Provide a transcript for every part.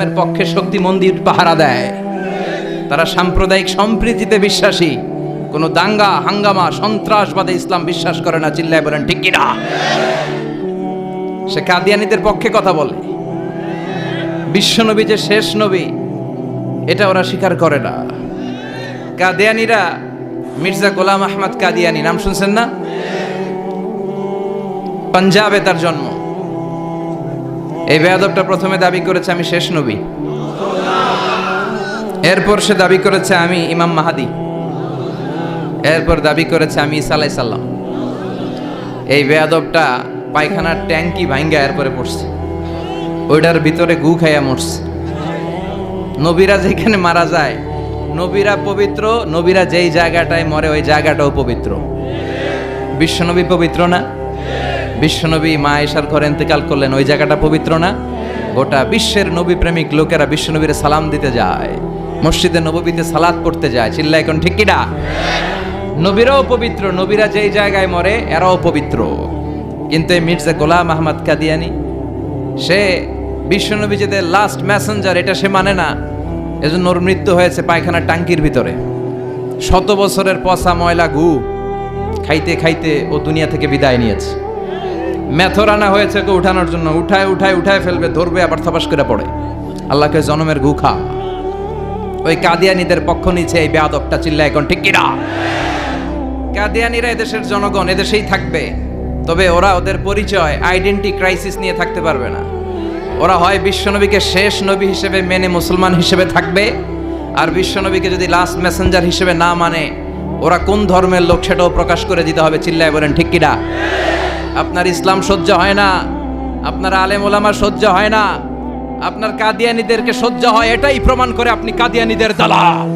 ইসলামের পক্ষে শক্তি মন্দির পাহারা দেয়। তারা সাম্প্রদায়িক সম্প্রীতিতে বিশ্বাসী, কোনো দাঙ্গা হাঙ্গামা সন্ত্রাসবাদে ইসলাম বিশ্বাস করে না। চিল্লায় বলেন ঠিক কিনা? সে কাদিয়ানীদের পক্ষে কথা বলে। বিশ্বনবী যে শেষ নবী এটা ওরা স্বীকার করে না। কাদিয়ানীরা মির্জা গোলাম আহমদ কাদিয়ানী নাম শুনছেন না? পাঞ্জাবে তার জন্ম। এই বেয়াদবটা প্রথমে দাবি করেছে আমি শেষ নবী, এরপর সে দাবি করেছে আমি ইমাম মাহাদি, এরপর দাবি করেছে আমি ঈসা আলাইহিস সালাম। এই বেয়াদবটা পায়খানার ট্যাঙ্কি ভাঙ্গা এরপরে পড়ছে, ওইটার ভিতরে গু খাইয়া মরছে। নবীরা যেখানে মারা যায়, নবীরা পবিত্র, নবীরা যেই জায়গাটায় মরে ওই জায়গাটাও পবিত্র। বিশ্বনবী পবিত্র না? বিশ্বনবী মা আয়েশার ঘরে ইন্তেকাল করলেন, ওই জায়গাটা পবিত্র না? গোটা বিশ্বের নবী প্রেমিক লোকেরা বিশ্বনবীরে সালাম দিতে যায়, মসজিদে নববীতে সালাত পড়তে যায়। চিল্লা এখন ঠিক কিনা? নবীরাও পবিত্র, নবীরা যেই জায়গায় মরে এরাও পবিত্র। কিন্তু এই মির্জা গোলাম আহমদ কাদিয়ানী সে বিশ্বনবী যে লাস্ট মেসেঞ্জার এটা সে মানে না। এজন্য ওর মৃত্যু হয়েছে পায়খানার টাঙ্কির ভিতরে। 100 বছরের পচা ময়লা গু খাইতে খাইতে ও দুনিয়া থেকে বিদায় নিয়েছে। মেথর আনা হয়েছে ওকে উঠানোর জন্য, উঠায় ফেলবে, ধরবে আবার থপাস করে পড়ে। আল্লাহকে জনমের গু খা। ওই কাদিয়ানীদের পক্ষ নিচ্ছে এই বেয়াদবটা। চিল্লা এখন ঠিক কিনা? কাদিয়ানীরা এদেশের জনগণ, এদেশেই থাকবে, তবে ওরা ওদের পরিচয় আইডেন্টি ক্রাইসিস নিয়ে থাকতে পারবে না। ওরা হয় বিশ্বনবীকে শেষ নবী হিসেবে মেনে মুসলমান হিসেবে থাকবে, আর বিশ্বনবীকে যদি লাস্ট মেসেঞ্জার হিসেবে না মানে ওরা কোন ধর্মের লোক সেটাও প্রকাশ করে দিতে হবে। চিল্লায় বলেন ঠিক কিনা? আপনার ইসলাম সহ্য হয় না, আপনার আলেম ওলামা সহ্য হয় না, আপনার কাদিয়ানীদেরকে সহ্য হয়, এটাই প্রমাণ করে আপনি কাদিয়ানীদের দালাল।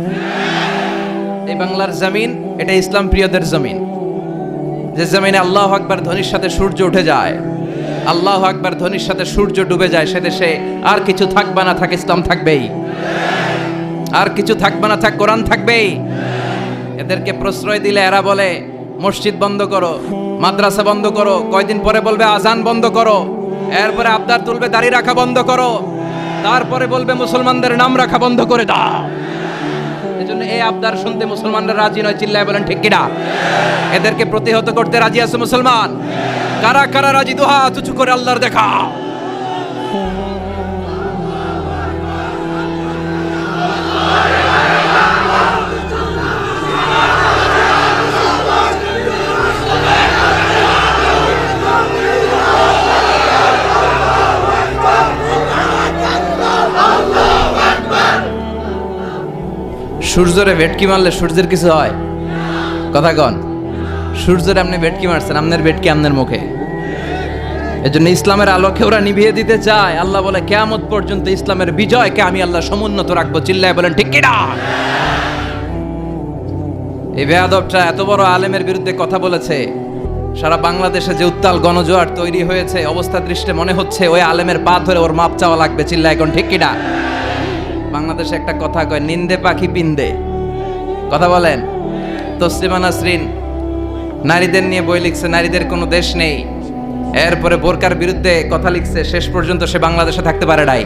এই বাংলার জমিন এটা ইসলাম প্রিয়দের জমিন। যে জমিনে আল্লাহু আকবার ধ্বনির সাথে সূর্য উঠে যায়, আল্লাহু আকবার ধ্বনির সাথে সূর্য ডুবে যায়, সে দেশে আর কিছু থাকবে না থাক ইসলাম থাকবেই, আর কিছু থাকবে না থাক কোরআন থাকবেই। এদেরকে প্রশ্রয় দিলে এরা বলে মসজিদ বন্ধ করো, মাদ্রাসা বন্ধ করো, কয়দিন পরে বলবে আজান বন্ধ করো, এরপরে আবদার তুলবে দাড়ি রাখা বন্ধ করো, তারপরে বলবে মুসলমানদের নাম রাখা বন্ধ করে দাও। এজন্য এই আবদার শুনতে মুসলমানরা রাজি নয়। চিল্লায় বলেন ঠিক কিনা? এদেরকে প্রতিহত করতে রাজি আছে মুসলমান? কারা কারা রাজি? দুহাত উঁচু করে আল্লাহর দেখা। সূর্যরে ভেটকি মারলে সূর্যের কিছু হয়? কথা কন। সূর্যরে আপনি ভেটকি মারছেন, আপনার ভেটকি আপনার মুখে। এজন্য ইসলামের আলোকে ওরা নিভিয়ে দিতে চায়। আল্লাহ বলে কিয়ামত পর্যন্ত ইসলামের বিজয়কে আমি আল্লাহ সমুন্নত রাখবো। চিল্লায় বলেন ঠিক কিনা? এই বেয়াদবটা এত বড় আলেমের বিরুদ্ধে কথা বলেছে, সারা বাংলাদেশে যে উত্তাল গণজোয়ার তৈরি হয়েছে, অবস্থা দৃষ্টে মনে হচ্ছে ওই আলেমের পা ধরে ওর মাপ চাওয়া লাগবে। চিল্লায় এখন ঠিক কিনা? বাংলাদেশে একটা কথা কয়, নিন্দে পাখি পিন্দে। কথা বলেন। তসলিমা নাসরিন নারীদের নিয়ে বই লিখছে, নারীদের কোনো দেশ নেই। এরপরে বোরকার বিরুদ্ধে কথা লিখছে, শেষ পর্যন্ত সে বাংলাদেশে থাকতে পারে নাই।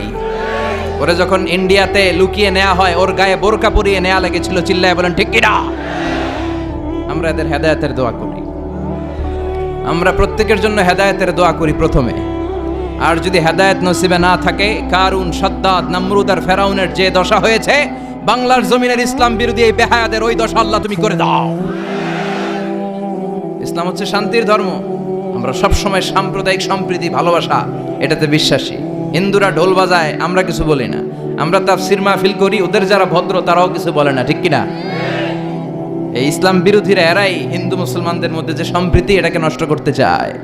ওরে যখন ইন্ডিয়াতে লুকিয়ে নেওয়া হয়, ওর গায়ে বোরকা পরিয়ে নেওয়া লেগেছিল। চিল্লায় বলেন ঠিক কিনা? আমরা এদের হেদায়েতের দোয়া করি, আমরা প্রত্যেকের জন্য হেদায়েতের দোয়া করি প্রথমে। আর যদি হেদায়েত নসিবে না থাকে, কারুন, সাদ্দাত, নমরুদ আর ফেরাউনের যে দশা হয়েছে, বাংলার জমিনের ইসলাম বিরোধী এই বেহায়াদের ওই দশা আল্লাহ তুমি করে দাও। ইসলাম হচ্ছে শান্তির ধর্ম। আমরা সবসময় সাম্প্রদায়িক সম্প্রীতি, ভালোবাসা এটাতে বিশ্বাসী। হিন্দুরা ঢোল বাজায়, আমরা কিছু বলি না। আমরা তাফসীর মাহফিল করি, ওদের যারা ভদ্র তারাও কিছু বলে না। ঠিক কিনা? এই ইসলাম বিরোধীরা এরাই হিন্দু মুসলমানদের মধ্যে যে সম্প্রীতি এটাকে নষ্ট করতে চায়।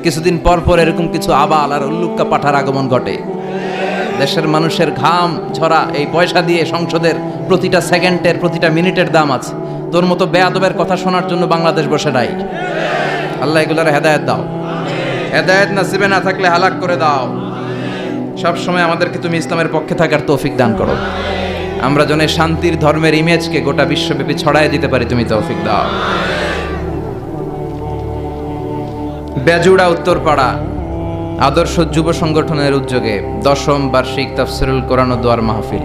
কিছুদিন পর পর এরকম কিছু আবাল আর উল্লুক্কা পাঠার আগমন ঘটে। দেশের মানুষের ঘাম ঝরা এই পয়সা দিয়ে সংসদের প্রতিটা সেকেন্ডের, প্রতিটা মিনিটের দাম আছে। তোর মতো বেয়াদবের কথা শোনার জন্য বাংলাদেশ বসে নাই। আল্লাহ এগুলার হেদায়েত দাও, হেদায়েত নসিবে না থাকলে হালাক করে দাও। সব সময় আমাদেরকে তুমি ইসলামের পক্ষে থাকার তৌফিক দান করো। আমরা যেন শান্তির ধর্মের ইমেজকে গোটা বিশ্বব্যাপী ছড়ায় দিতে পারি, তুমি তৌফিক দাও। বেজুড়া উত্তরপাড়া আদর্শ যুব সংগঠনের উদ্যোগে 10ম বার্ষিক তাফসিরুল কোরআন ও দোয়ার মাহফিল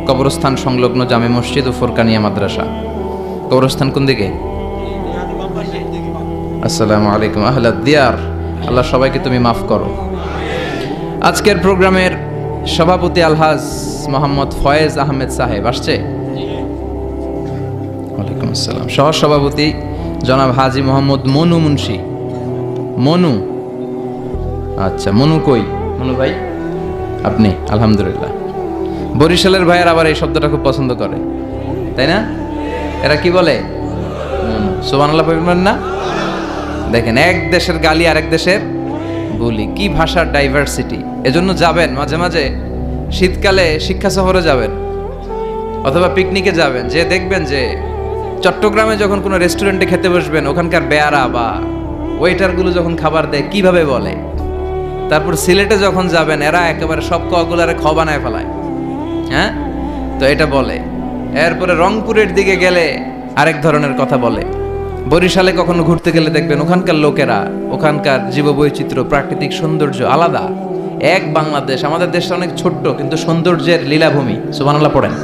কবরস্থান সংলগ্ন জামে মসজিদ ও ফুরকানিয়া মাদ্রাসা। কবরস্থান কোন দিকে? আসসালামু আলাইকুম আহলাদ দিয়ার। আল্লাহ সবাইকে তুমি মাফ করো। আজকের প্রোগ্রামের সভাপতি আলহাজ মোহাম্মদ ফয়েজ আহমেদ সাহেব আসছে। ওয়ালাইকুম আসসালাম। সহ সভাপতি জনাব হাজি মোহাম্মদ মনু মুন্সি। মনু, আচ্ছা মনু কই? মনু ভাই আপনি? আলহামদুলিল্লাহ। বরিশালের ভাইয়ের আবার এই শব্দটা খুব পছন্দ করে, তাই না? এরা কি বলে? সুবহানাল্লাহ বলবেন না? দেখেন, এক দেশের গালি আরেক দেশের বলি, কি ভাষার ডাইভার্সিটি। এজন্য যাবেন মাঝে মাঝে শীতকালে শিক্ষা সফরে যাবেন অথবা পিকনিকে যাবেন, যে দেখবেন যে চট্টগ্রামে যখন কোনো রেস্টুরেন্টে খেতে বসবেন, ওখানকার বেয়ারা বা ওয়েটারগুলো যখন খাবার দেয় কিভাবে বলে। তারপর সিলেটে যখন যাবেন, এরা একেবারে সব কগুলারে খ বানায় ফেলায়, হ্যাঁ, তো এটা বলে। এরপরে রংপুরের দিকে গেলে আরেক ধরনের কথা বলে। বরিশালে কখনো ঘুরতে গেলে দেখবেন ওখানকার লোকেরা, ওখানকার জীববৈচিত্র্য, প্রাকৃতিক সৌন্দর্য আলাদা। এক বাংলাদেশ, আমাদের দেশটা অনেক ছোট্ট কিন্তু সৌন্দর্যের লীলাভূমি। সুবহানাল্লাহ পড়েন।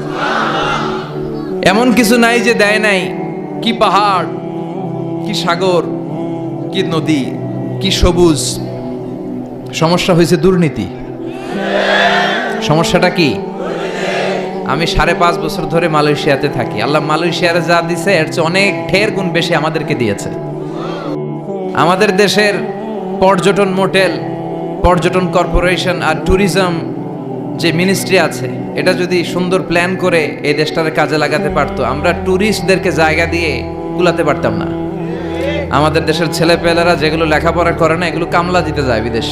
এমন কিছু নাই যে দেয় নাই। কি পাহাড়, কি সাগর, কি নদী, কি সবুজ। সমস্যা হয়েছে দুর্নীতি। সমস্যাটা কি? আমি 5.5 বছর ধরে মালয়েশিয়াতে থাকি। আল্লাহ মালয়েশিয়ার যা দিছে এর চেয়ে অনেক ঢের গুণ বেশি আমাদেরকে দিয়েছে। আমাদের দেশের পর্যটন মোটেল, পর্যটন কর্পোরেশন আর ট্যুরিজম যে মিনিস্ট্রি আছে, এটা যদি সুন্দর প্ল্যান করে এই দেশটার কাজে লাগাতে পারতো, আমরা ট্যুরিস্টদেরকে জায়গা দিয়ে কুলাতে পারতাম না। আমাদের দেশের ছেলেপেলেরা যেগুলো লেখাপড়া করে না, এগুলো কামলা দিতে যায় বিদেশ।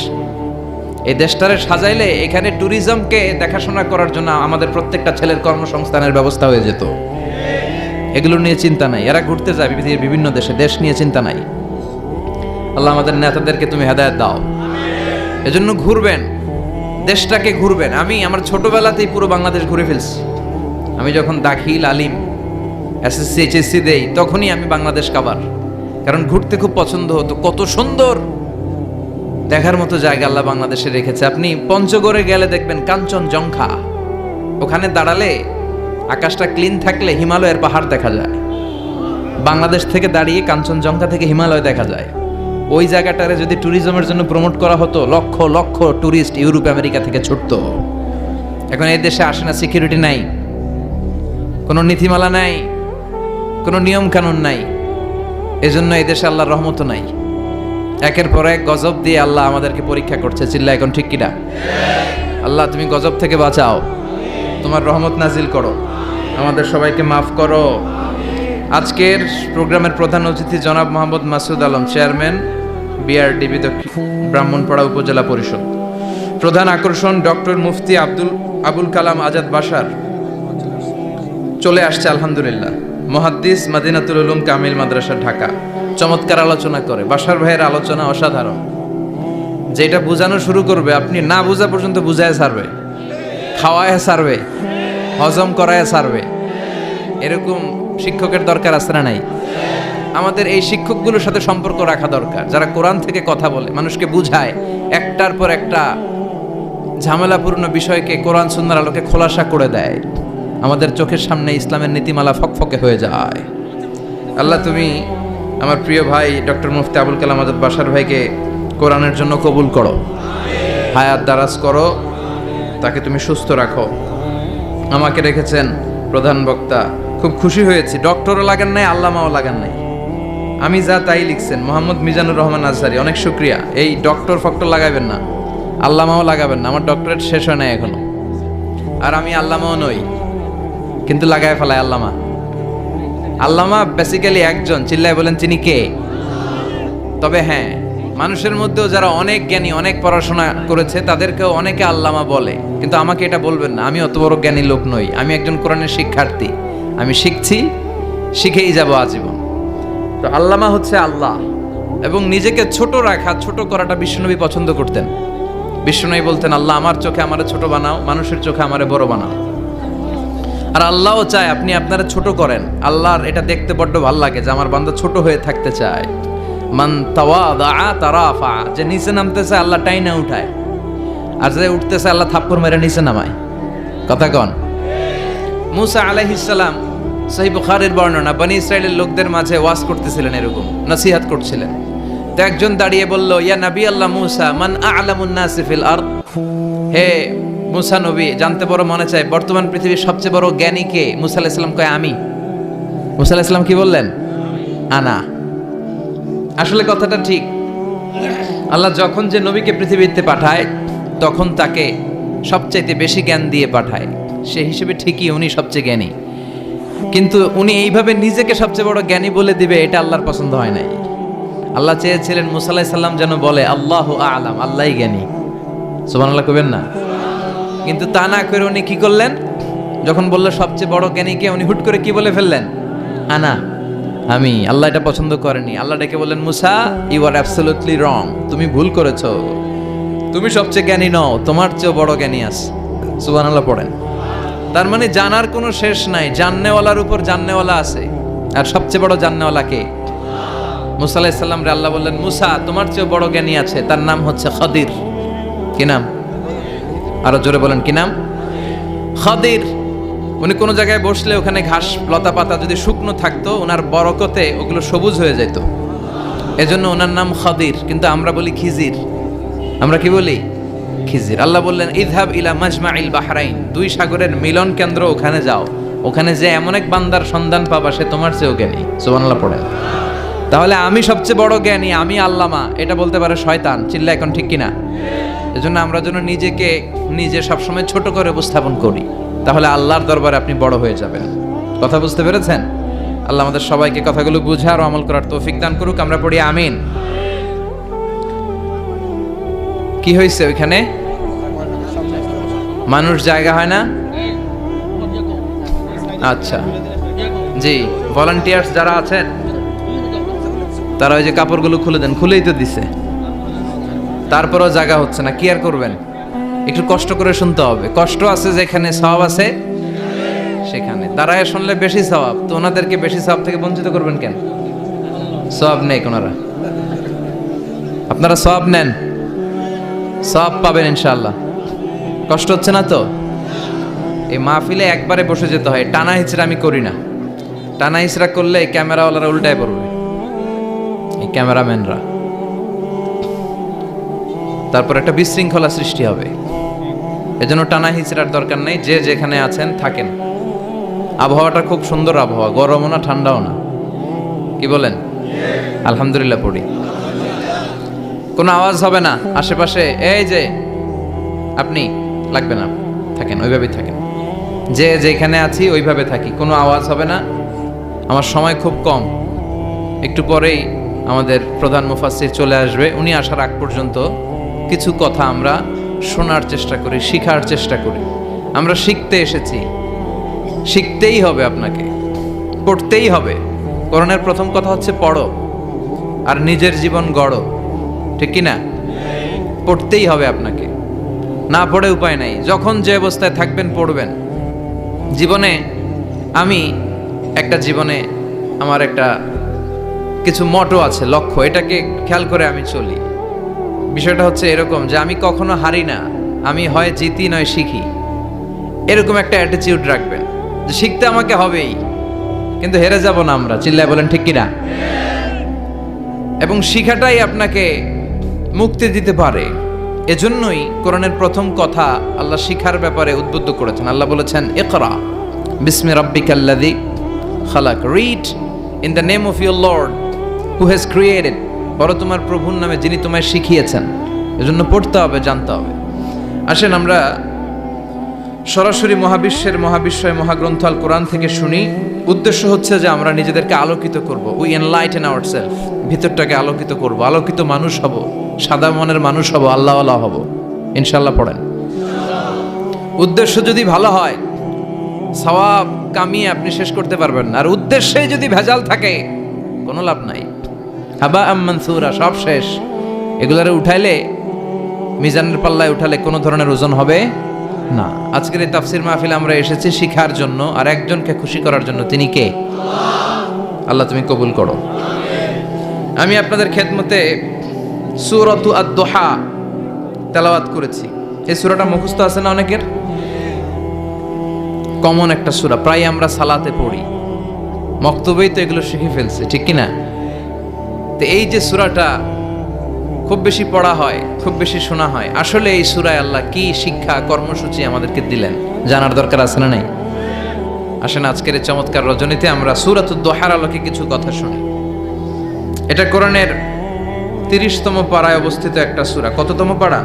এই দেশটারে সাজাইলে এখানে ট্যুরিজমকে দেখাশোনা করার জন্য আমাদের প্রত্যেকটা ছেলের কর্মসংস্থানের ব্যবস্থা হয়ে যেত। এগুলো নিয়ে চিন্তা নাই। এরা ঘুরতে যায় পৃথিবীর বিভিন্ন দেশে, দেশ নিয়ে চিন্তা নাই। আল্লাহ আমাদের নেতাদেরকে তুমি হেদায়েত দাও। এজন্য ঘুরবেন, দেশটাকে ঘুরবেন। আমি আমার ছোটবেলাতেই পুরো বাংলাদেশ ঘুরে ফেলছি। আমি যখন দাখিল, আলিম, এসএসসি, এইচএসসি দেই, তখনই আমি বাংলাদেশ কাবার, কারণ ঘুরতে খুব পছন্দ হতো। কত সুন্দর দেখার মতো জায়গা আল্লাহ বাংলাদেশে রেখেছে। আপনি পঞ্চগড়ে গেলে দেখবেন কাঞ্চনজঙ্ঘা, ওখানে দাঁড়ালে আকাশটা ক্লিন থাকলে হিমালয়ের পাহাড় দেখা যায়। বাংলাদেশ থেকে দাঁড়িয়ে কাঞ্চনজঙ্ঘা থেকে হিমালয় দেখা যায়। ওই জায়গাটারে যদি ট্যুরিজমের জন্য প্রমোট করা হতো, lakh lakh tourist Europe America থেকে ছুটতো। এখন এই দেশে আসে না, সিকিউরিটি নাই, কোনো নীতিমালা নাই, কোনো নিয়ম কানুন নাই। এজন্য এই দেশে আল্লাহর রহমত নাই। একের পর এক গজব দিয়ে আল্লাহ আমাদেরকে পরীক্ষা করছে। চিল্লা এখন ঠিক কিনা? আল্লাহ তুমি গজব থেকে বাঁচাও, তোমার রহমত নাজিল করো, আমাদের সবাইকে মাফ করো। আজকের প্রোগ্রামের প্রধান অতিথি জনাব মোহাম্মদ মাসুদ আলম, চেয়ারম্যান বিআরডিবি ব্রাহ্মণপাড়া উপজেলা পরিষদ। প্রধান আকর্ষণ ডক্টর মুফতি আবুল কালাম আজাদ বাশার চলে আসছে আলহামদুলিল্লাহ। মুহাদ্দিস মাদিনাতুল উলুম কামিল মাদ্রাসা ঢাকা। চমৎকার আলোচনা করে। বাশার ভাইয়ের আলোচনা অসাধারণ। যেটা বোঝানো শুরু করবে, আপনি না বোঝা পর্যন্ত বুঝায় ছাড়বে, খাওয়ায় ছাড়বে, হজম করায় ছাড়বে। এরকম শিক্ষকের দরকার আছে না নাই? আমাদের এই শিক্ষকগুলোর সাথে সম্পর্ক রাখা দরকার, যারা কোরআন থেকে কথা বলে, মানুষকে বুঝায়, একটার পর একটা ঝামেলাপূর্ণ বিষয়কে কোরআন সুন্নাহর আলোকে খোলাসা করে দেয়। আমাদের চোখের সামনে ইসলামের নীতিমালা ফকফকে হয়ে যায়। আল্লাহ তুমি আমার প্রিয় ভাই ডক্টর মুফতি আবুল কালাম আজাদ বাশার ভাইকে কোরআনের জন্য কবুল করো, হায়াত দারাজ করো, তাকে তুমি সুস্থ রাখো। আমাকে রেখেছেন প্রধান বক্তা, খুব খুশি হয়েছি। ডক্টরও লাগান নাই, আল্লামাও লাগান নাই, আমি যা তাই লিখছেন। মোহাম্মদ মিজানুর রহমান আজহারি, অনেক শুক্রিয়া। এই ডক্টর ফক্টর লাগাবেন না, আল্লামাও লাগাবেন না। আমার ডক্টরেট শেষ হয় নাই এখনো, আর আমি আল্লামাও নই, কিন্তু লাগায় ফেলায় আল্লামা। আল্লামা বেসিক্যালি একজন, চিল্লায় বলেন তিনি কে? তবে হ্যাঁ, মানুষের মধ্যেও যারা অনেক জ্ঞানী, অনেক পড়াশোনা করেছে, তাদেরকেও অনেকে আল্লামা বলে, কিন্তু আমাকে এটা বলবেন না। আমি অত বড় জ্ঞানী লোক নই, আমি একজন কোরআনের শিক্ষার্থী। আমি শিখছি, শিখেই যাব আজীবন। তো আল্লামা হচ্ছে আল্লাহ। এবং নিজেকে ছোট রাখা, ছোট করাটা বিশ্বনবী পছন্দ করতেন। বিশ্বনবী বলতেন, আল্লাহ আমার চোখে আমারে ছোট বানাও, মানুষের চোখে আমারে বড় বানাও। আর আল্লাহও চায় আপনি আপনারা ছোট করেন। আল্লাহর এটা দেখতে বড্ড ভালো লাগে যে আমার বান্দা ছোট হয়ে থাকতে চায়। মান তাওয়াদা তারাফা, যে নিচে নামতেছে আল্লাহ টাইনা উঠায়, আর যে উঠতেছে আল্লাহ থাপ্পড় মেরে নিচে নামায়। কথা কন। মুসা আলাইহিস সালাম, সহিহ বুখারীর বর্ণনা, বনি ইসরাইলের লোকদের মাঝে ওয়াজ করতেছিলেন, এরকম নসিহত করছিলেন। তো একজন দাঁড়িয়ে বলল, ইয়া নবী আল্লাহ মুসা, মান আ'লামুন নাসি ফিল আরদ, হে মুসা নবী, জানতে বড় মনে চায় বর্তমান পৃথিবীর সবচেয়ে বড় জ্ঞানী কে? মুসা আলাইহিস সালাম কয় আমি। মুসা আলাইহিস সালাম কি বললেন? আনা। আসলে কথাটা ঠিক। আল্লাহ যখন যে নবীকে পৃথিবীতে পাঠায় তখন তাকে সবচাইতে বেশি জ্ঞান দিয়ে পাঠায়, সেই হিসেবে ঠিকই উনি সবচেয়ে জ্ঞানী। কিন্তু উনি এইভাবে নিজেকে সবচেয়ে বড় জ্ঞানী বলে দিবে, এটা আল্লাহর পছন্দ হয় নাই। আল্লাহ চেয়েছিলেন মুসা আলাইহিস সালাম যেন বলে আল্লাহু আ'লাম, আল্লাহই জ্ঞানী। সুবহানাল্লাহ কইবেন না? কিন্তু তা না করে উনি কি করলেন? যখন বলল সবচেয়ে বড় জ্ঞানীকে, উনি হুট করে কি বলে ফেললেন? আনা, আমি। আল্লাহ এটা পছন্দ করেনি। আল্লাহ ডেকে বললেন, মুসা, ইউ আর অ্যাবসলিউটলি রং, তুমি ভুল করেছো, তুমি সবচেয়ে জ্ঞানী নও, তোমার চেয়েও বড় জ্ঞানী আছে। সুবহানাল্লাহ পড়েন। তার মানে জানার কোনো শেষ নাই, জাননেওয়ালার উপর জাননেওয়ালা আছে। আর সবচেয়ে বড় জাননেওয়ালা কে? মুসা আলাইহিস সালাম রে আল্লাহ বললেন, মুসা, তোমার চেয়েও বড় জ্ঞানী আছে, তার নাম হচ্ছে খাদির। কি নাম? আরো জোরে বলেন, কি নাম? খাদির। উনি কোনো জায়গায় বসলে ওখানে ঘাস লতা পাতা যদি শুকনো থাকতো, ওনার বরকতে ওগুলো সবুজ হয়ে যেত, এজন্য ওনার নাম খাদির। কিন্তু আমরা বলি খিজির। আমরা কি বলি? খিজির। আল্লাহ বললেন, ইযহাব ইলা মাজমাইল বাহরাইন, দুই সাগরের মিলন কেন্দ্র, ওখানে যাও, ওখানে যে এমন এক বান্দার সন্ধান পাবা সে তোমার চেয়েও জ্ঞানী। সুবহানাল্লাহ পড়েন। তাহলে আমি সবচেয়ে বড় জ্ঞানী, আমি আল্লামা, এটা বলতে পারে শয়তান। চিল্লা এখন ঠিক কিনা? এজন্য আমরা যেন নিজেকে নিজে সবসময় ছোট করে উপস্থাপন করি, তাহলে আল্লাহর দরবারে আপনি বড় হয়ে যাবেন। কথা বুঝতে পেরেছেন? আল্লাহ আমাদের সবাইকে কথাগুলো বুঝার ও আমল করার তৌফিক দান করুক। আমরা পড়ি আমিন। কি হয়েছে ওইখানে? মানুষ জায়গা হয় না? আচ্ছা, জি, ভলান্টিয়ার্স যারা আছেন তারা ওই যে কাপড়গুলো খুলে দেন। খুলেই তো দিছে, তারপরেও জায়গা হচ্ছে না। কি আর করবেন? একটু কষ্ট করে শুনতে হবে। কষ্ট আছে যেখানে, সওয়াব আছে সেখানে। দাঁড়ায় শুনলে বেশি সওয়াব, তো ওনাদেরকে বেশি সওয়াব থেকে বঞ্চিত করবেন কেন? সওয়াব নেই ওনারা, আপনারা সওয়াব নেন, সওয়াব পাবেন ইনশাআল্লাহ। কষ্ট হচ্ছে না তো? এই মাহফিলে একবারে বসে যেতে হয়। টানা হিচড়া আমি করি না। টানা হিচড়া করলে ক্যামেরাওয়ালারা উল্টায় পড়বে, এই ক্যামেরাম্যানরা, তারপর একটা বিশৃঙ্খলা সৃষ্টি হবে। এজন্য টানা হিচড়ার দরকার নেই। যে যেখানে আছেন থাকেন। আবহাওয়াটা খুব সুন্দর আবহাওয়া, গরমও না ঠান্ডাও না। কি বলেন? আলহামদুলিল্লাহ পড়ি। কোনো আওয়াজ হবে না আশেপাশে। এই যে আপনি, লাগবে না, থাকেন, ওইভাবেই থাকেন। যে যেখানে আছি ওইভাবে থাকি, কোনো আওয়াজ হবে না। আমার সময় খুব কম, একটু পরেই আমাদের প্রধান মুফাসসির চলে আসবে। উনি আসার আগ পর্যন্ত কিছু কথা আমরা শোনার চেষ্টা করি, শিখার চেষ্টা করি। আমরা শিখতে এসেছি, শিখতেই হবে, আপনাকে পড়তেই হবে। কোরআনের প্রথম কথা হচ্ছে পড়ো, আর নিজের জীবন গড়ো। ঠিক কিনা? পড়তেই হবে আপনাকে, না পড়ে উপায় নাই। যখন যে অবস্থায় থাকবেন পড়বেন। জীবনে আমি আমার একটা কিছু মটো আছে, লক্ষ্য, এটাকে খেয়াল করে আমি চলি। বিষয়টা হচ্ছে এরকম যে আমি কখনো হারি না, আমি হয় জিতি নয় শিখি। এরকম একটা অ্যাটিটিউড রাখবেন যে শিখতে আমাকে হবেই, কিন্তু হেরে যাব না আমরা। চিল্লায় বলেন ঠিক কিনা? এবং শিখাটাই আপনাকে মুক্তি দিতে পারে। এজন্যই কোরআনের প্রথম কথা আল্লাহ শিখার ব্যাপারে উদ্বুদ্ধ করেছেন। আল্লাহ বলেছেন, ইকরা বিসমি রাব্বিকাল্লাযী খালাক, read in the name of your lord who has created, পড়ো তোমার প্রভুর নামে যিনি তোমায় শিখিয়েছেন। এজন্য পড়তে হবে, জানতে হবে। আসেন আমরা সরাসরি মহাবিশ্বয় মহাগ্রন্থ আল কোরআন থেকে শুনি। উদ্দেশ্য হচ্ছে যে আমরা নিজেদেরকে আলোকিত করব। উই এনলাইটেন আওয়ারসেলফ, ভিতরটাকে আলোকিত করব, আলোকিত মানুষ হব, সাদা মনের মানুষ হব, আল্লাহওয়ালা হব ইনশাআল্লাহ। পড়েন। উদ্দেশ্য যদি ভালো হয়, সওয়াব কামিয়ে আপনি শেষ করতে পারবেন না। আর উদ্দেশ্যে যদি ভেজাল থাকে, কোনো লাভ নাই। হাবা মানসুরা, সব শেষ। এগুলারে উঠাইলে, মিজানের পাল্লায় উঠালে কোনো ধরনের ওজন হবে না। আজকের এই তাফসির মাহফিল আমরা এসেছি শিখার জন্য, আর একজনকে খুশি করার জন্য। তিনি কে? আল্লাহ তুমি কবুল করো। আমি আপনাদের খেদমতে সূরাতু আদ-দুহা তেলাওয়াত করেছি। এই সূরাটা মুখস্থ আছে না অনেকের? কমন একটা সূরা, প্রায় আমরা সালাতে পড়ি, মক্তবেই তো এগুলো শিখে ফেলছে, ঠিক কি না? তো এই যে সূরাটা খুব বেশি পড়া হয়, খুব বেশি শোনা হয়, আসলে এই সূরায় আল্লাহ কি শিক্ষা কর্মসূচি আমাদেরকে দিলেন জানার দরকার আছে না নাই? আসেন আজকের এই চমৎকার রজনীতে আমরা সূরাতুদ দুহার আলোকে কিছু কথা শুনি। এটা কোরআনের 30তম পারায় অবস্থিত একটা সূরা। কততম পারা?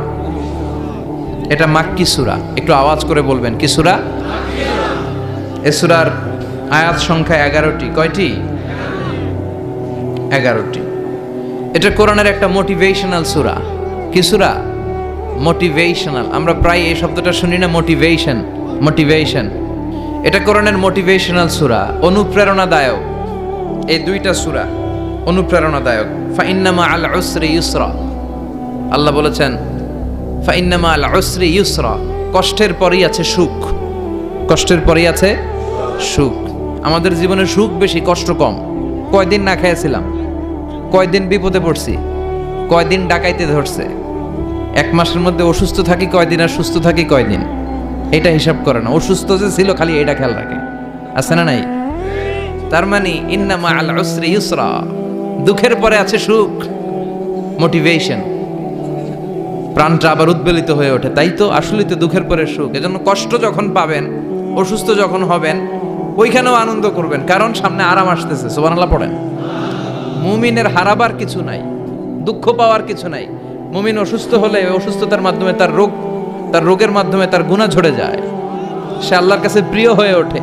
এটা মাক্কি সূরা। একটু আওয়াজ করে বলবেন, কি সূরা? এই সূরার আয়াত সংখ্যা 11টি। কয়টি? 11টি। এটা কোরআনের একটা মোটিভেশনাল সূরা। কি সূরা? মোটিভেশনাল। আমরা প্রায় এই শব্দটা শুনি না, মোটিভেশন, মোটিভেশন। এটা কোরআনের মোটিভেশনাল সূরা, অনুপ্রেরণাদায়ক। এই দুইটা সূরা অনুপ্রেরণাদায়ক। ফাইন্না মাআল উসরি ইউসরা, আল্লাহ বলেছেন ফাইন্না মাআল উসরি ইউসরা, কষ্টের পরেই আছে সুখ, কষ্টের পরেই আছে সুখ। আমাদের জীবনে সুখ বেশি, কষ্ট কম। কয়দিন না খেয়েছিলাম, কয়দিন বিপদে পড়ছি, কয়দিন ডাকাইতে ধরছে, এক মাসের মধ্যে অসুস্থ থাকি কয়দিন আর সুস্থ থাকি কয়দিন, এটা হিসাব করে না। অসুস্থ যে ছিল খালি এটা খেয়াল রাখে, আছে না নাই? তার মানে ইন্না মাআল উসরি ইউসরা, দুঃখের পরে আছে সুখ, মোটিভেশন। প্রাণটা আবার উদ্বেলিত হয়ে ওঠে, তাই তো আসলেই তো দুঃখের পরে সুখ। এজন্য কষ্ট যখন পাবেন, অসুস্থ যখন হবেন, ওইখানেও আনন্দ করবেন, কারণ সামনে আরাম আসতেছে। সুবহানাল্লাহ পড়েন। মুমিনের হারাবার কিছু নাই, দুঃখ পাওয়ার কিছু নাই। মুমিন অসুস্থ হলে অসুস্থতার মাধ্যমে তার রোগের মাধ্যমে তার গুনাহ ঝরে যায়, সে আল্লাহর কাছে প্রিয় হয়ে ওঠে।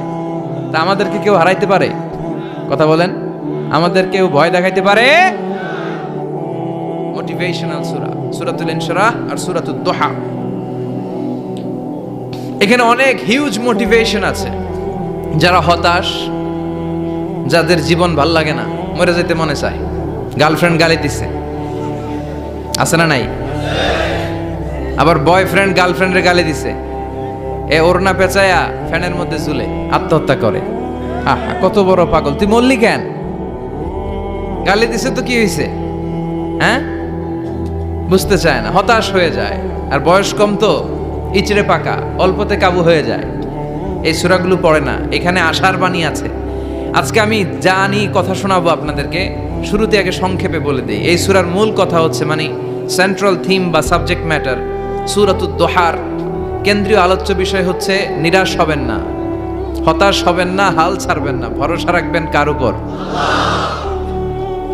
তা আমাদেরকে কেউ হারাইতে পারে? কথা বলেন, আমাদের কেউ ভয় দেখাইতে পারে? মোটিভেশনাল সূরা, সূরাতুল ইনশিরাহ আর সূরাতুদ দুহা। এখানে অনেক হিউজ মোটিভেশন আছে। যারা হতাশ, যাদের জীবন ভাল লাগে না, মরে যেতে মনে চায়, গার্লফ্রেন্ড গালি দিছে, আছে না নাই? আবার বয়ফ্রেন্ড গার্লফ্রেন্ডের গালি দিছে, এ ওড়না পেঁচায়া ফ্যানের মধ্যে ঝুলে আত্মহত্যা করে। আহা, কত বড় পাগল, তুই মরলি কেন? গালি দিছে তো কি হয়েছে? হ্যাঁ, বুঝতে চায় না, হতাশ হয়ে যায়। আর বয়স কম তো, ইচড়ে পাকা, অল্পতে কাবু হয়ে যায়। এই সূরাগুলো পড়ে না। এখানে আশার বাণী আছে। আজকে আমি জানি কথা শোনাবো আপনাদেরকে, শুরুতে আগে সংক্ষেপে বলে দিই। এই সূরার মূল কথা হচ্ছে, মানে সেন্ট্রাল থিম বা সাবজেক্ট ম্যাটার সূরাতুদ দুহার কেন্দ্রীয় আলোচ্য বিষয় হচ্ছে নিরাশ হবেন না, হতাশ হবেন না, হাল ছাড়বেন না, ভরসা রাখবেন কার উপর?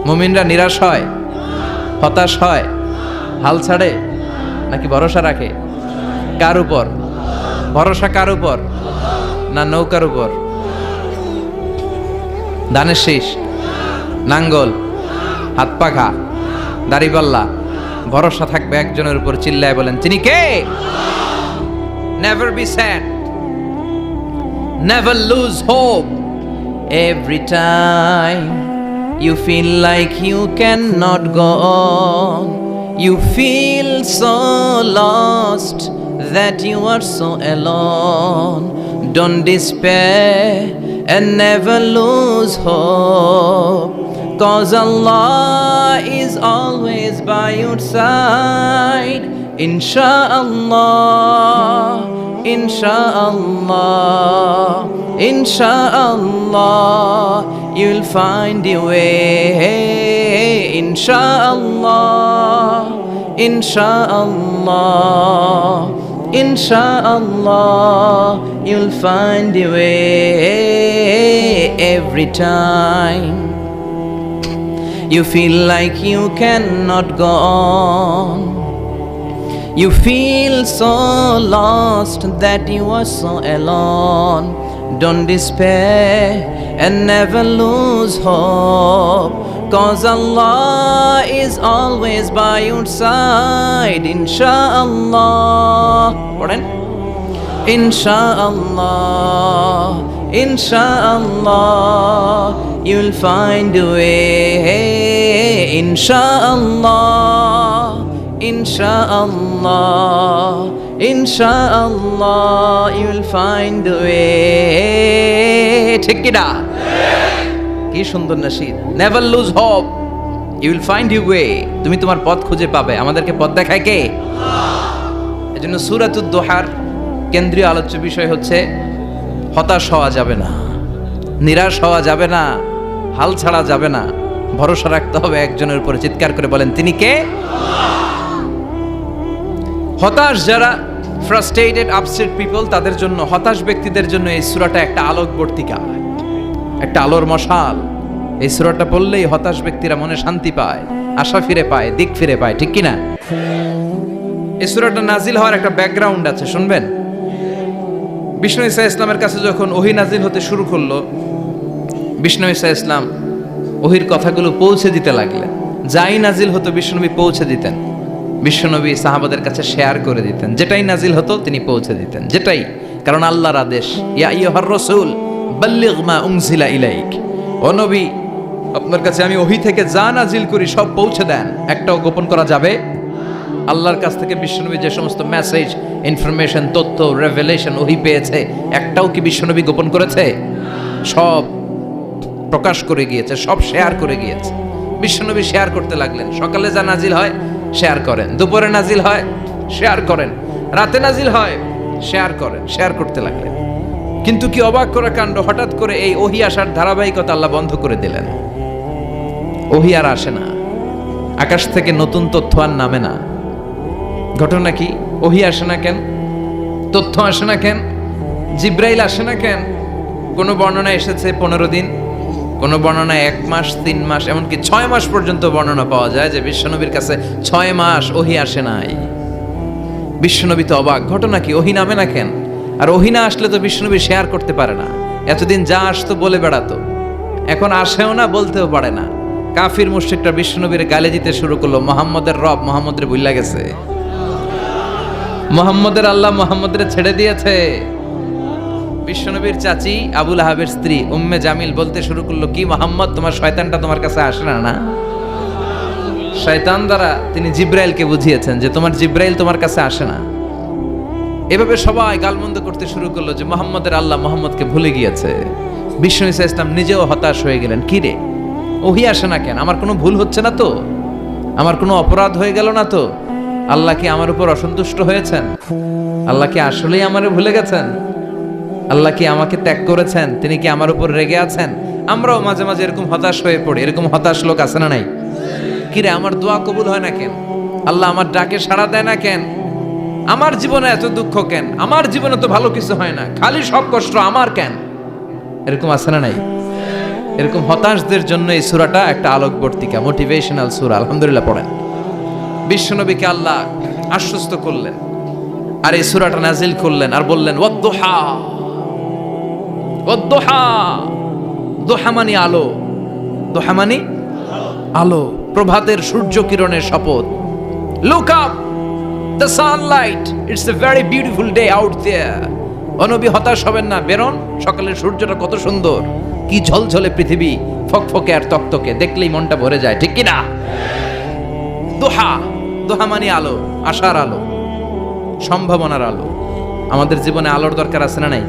মুমিনরা নিরাশ হয়, হতাশ হয়, হাল ছাড়ে নাকি ভরসা রাখে? কার উপর ভরসা? কার উপর? না নৌকার উপর, ধানের শীষ, নাঙ্গল, হাত পাখা, দাড়িপাল্লা? ভরসা থাকবে একজনের উপর। চিল্লায় বলেন, তিনি কে? Never be sad, never lose hope. Every time you feel like you cannot go on, you feel so lost that you are so alone. Don't despair and never lose hope, 'cause Allah is always by your side. Insha'Allah, Insha'Allah, Insha'Allah, you'll find your way. Insha'Allah, Insha'Allah, Insha'Allah, you'll find your way. Every time you feel like you cannot go on, you feel so lost that you are so alone. Don't despair and never lose hope, 'cause Allah is always by your side. Insha'Allah, pardon? Insha'Allah, Insha'Allah, you'll find a way. Insha'Allah, Insha'Allah, Insha'Allah, you'll find a way. ঠিক কি না? কি সুন্দর নাশিদ। Never lose hope, you will find you way, তুমি তোমার পথ খুঁজে পাবে। আমাদেরকে পথ দেখায় কে? এজন্য সূরাতুদ দোহার কেন্দ্রীয় আলোচ্য বিষয় হচ্ছে হতাশ হওয়া যাবে না, নিরাশ হওয়া যাবে না, হাল ছাড়া যাবে না, ভরসা রাখতে হবে একজনের উপরে। চিৎকার করে বলেন, তিনি কে? হতাশ যারা, ফ্রাস্ট্রেটেড আপসেট পিপল, তাদের জন্য, হতাশ ব্যক্তিদের জন্য এই সূরাটা একটা আলোকবর্তিকা, একটা আলোর মশাল। এই সূরাটা পড়লেই হতাশ ব্যক্তিরা মনে শান্তি পায়, আশা ফিরে পায়, দিক ফিরে পায়, ঠিক কি না? এই সূরাটা নাজিল হওয়ার একটা ব্যাকগ্রাউন্ড আছে, শুনবেন। বিষ্ণু ঈসা ইসলামের কাছে যখন ওহী নাজিল হতে শুরু করলো, বিষ্ণু ঈসা ইসলাম ওহীর কথাগুলো পৌঁছে দিতে লাগলেন। যাই নাজিল হতো বিশ্বনবী পৌঁছে দিতেন, বিশ্বনবী সাহাবাদের কাছে শেয়ার করে দিতেন। যেটাই নাজিল হতো তিনি পৌঁছে দিতেন, যেটাই, কারণ আল্লাহর আদেশ, ইয়া আইয়ুহার রাসূল বাল্লিগ মা উনজিলা ইলাইক, ও নবী আপনার কাছে আমি ওহী থেকে যা নাজিল করি সব পৌঁছে দেন, একটাও গোপন করা যাবে। আল্লাহর কাছ থেকে বিশ্বনবী যে সমস্ত মেসেজ, ইনফরমেশন, তথ্য, রেভেলেশন ওহী পেয়েছে, একটাও কি বিশ্বনবী গোপন করেছে? সব প্রকাশ করে গিয়েছে, সব শেয়ার করে গিয়েছে। বিশ্বনবী শেয়ার করতে লাগলেন। সকালে যা নাজিল হয় শেয়ার করেন, দুপুরে নাজিল হয় শেয়ার করেন, রাতে নাজিল হয় শেয়ার করেন, শেয়ার করতে লাগলেন। কিন্তু কি অবাক করা কাণ্ড, হঠাৎ করে এই ওহী আসার ধারাবাহিকতা আল্লাহ বন্ধ করে দিলেন। ওহী আর আসে না, আকাশ থেকে নতুন তথ্য আর নামে না। ঘটনা কি? ওহী আসে না কেন? তথ্য আসে না কেন? জিব্রাইল আসে না কেন? কোন বর্ণনা এসেছে 15 দিন, কোন বর্ণনায় 1 মাস, 3 মাস, এমনকি 6 মাস পর্যন্ত বর্ণনা পাওয়া যায় যে বিশ্বনবীর কাছে 6 মাস ওহী আসে নাই। বিশ্বনবী তো অবাক, ঘটনা কি? ওহী নামে না কেন? আর ওহী না আসলে তো বিশ্বনবী শেয়ার করতে পারে না। এতদিন যা আসতো বলে বেড়াতো, এখন আসেও না, বলতেও পারে না। কাফির মুশরিকরা বিশ্বনবীর গালি দিতে শুরু করলো, মুহাম্মদের রব মুহাম্মদের ভুইলা গেছে, মুহাম্মদের আল্লাহ মুহাম্মদের ছেড়ে দিয়েছে। বিশ্বনবীর চাচি আবু লাহাবের স্ত্রী উম্মে জামিল বলতে শুরু করলো, কি মুহাম্মদ, তোমার শয়তানটা তোমার কাছে আসে না? না, শয়তান দ্বারা তিনি জিব্রাইলকে বুঝিয়েছেন যে তোমার জিব্রাইল তোমার কাছে আসে না। এভাবে সবাই গালমন্দ করতে শুরু করলো যে মুহাম্মদের আল্লাহ মুহাম্মদকে ভুলে গিয়েছে। বিষ্ণু ঈসা ইসলাম নিজেও হতাশ হয়ে গেলেন। কি রে, ওহী আসে না কেন? আমার কোনো ভুল হচ্ছে না তো? আমার কোনো অপরাধ হয়ে গেল না তো? আল্লাহ কি আমার উপর অসন্তুষ্ট হয়েছেন? আল্লাহ কি আসলেই আমারে ভুলে গেছেন? আল্লাহ কি আমাকে ত্যাগ করেছেন? তিনি কি আমার উপর রেগে আছেন? আমরাও মাঝে মাঝে এরকম হতাশ হয়ে পড়ি। এরকম হতাশ লোক আছে না নাই? কিরে, আমার দোয়া কবুল হয় না কেন? আল্লাহ আমার ডাকে সাড়া দেয় না কেন? আমার জীবনে এত দুঃখ কেন? আমার জীবনে তো ভালো কিছু হয় না, খালি সব কষ্ট আমার কেন? এরকম আছে না নাই? এরকম হতাশদের জন্য এই সূরাটা একটা আলোকবর্তিকা, মোটিভেশনাল সূরা। আলহামদুলিল্লাহ পড়েন। বিশ্বনবীকে আল্লাহ আশ্বস্ত করলেন আর এই সূরাটা নাজিল করলেন আর বললেন, ওয়াদ-দুহা, ওয়াদ-দুহা, দুহা মানে আলো, দুহা মানে আলো, প্রভাতের সূর্য কিরণের শপথ। Look up, the sunlight, it's a very beautiful day out there. ও নবী, হতাশ হবেন না, বেরোন, সকালের সূর্যটা কত সুন্দর, কি ঝলঝলে পৃথিবী, ফকফকে আর তকতকে, দেখলেই মনটা ভরে যায়, ঠিক কি না? দোহা, দোহা মানে আলো, আশার আলো, সম্ভাবনার আলো। আমাদের জীবনে আলোর দরকার আছে না নাই?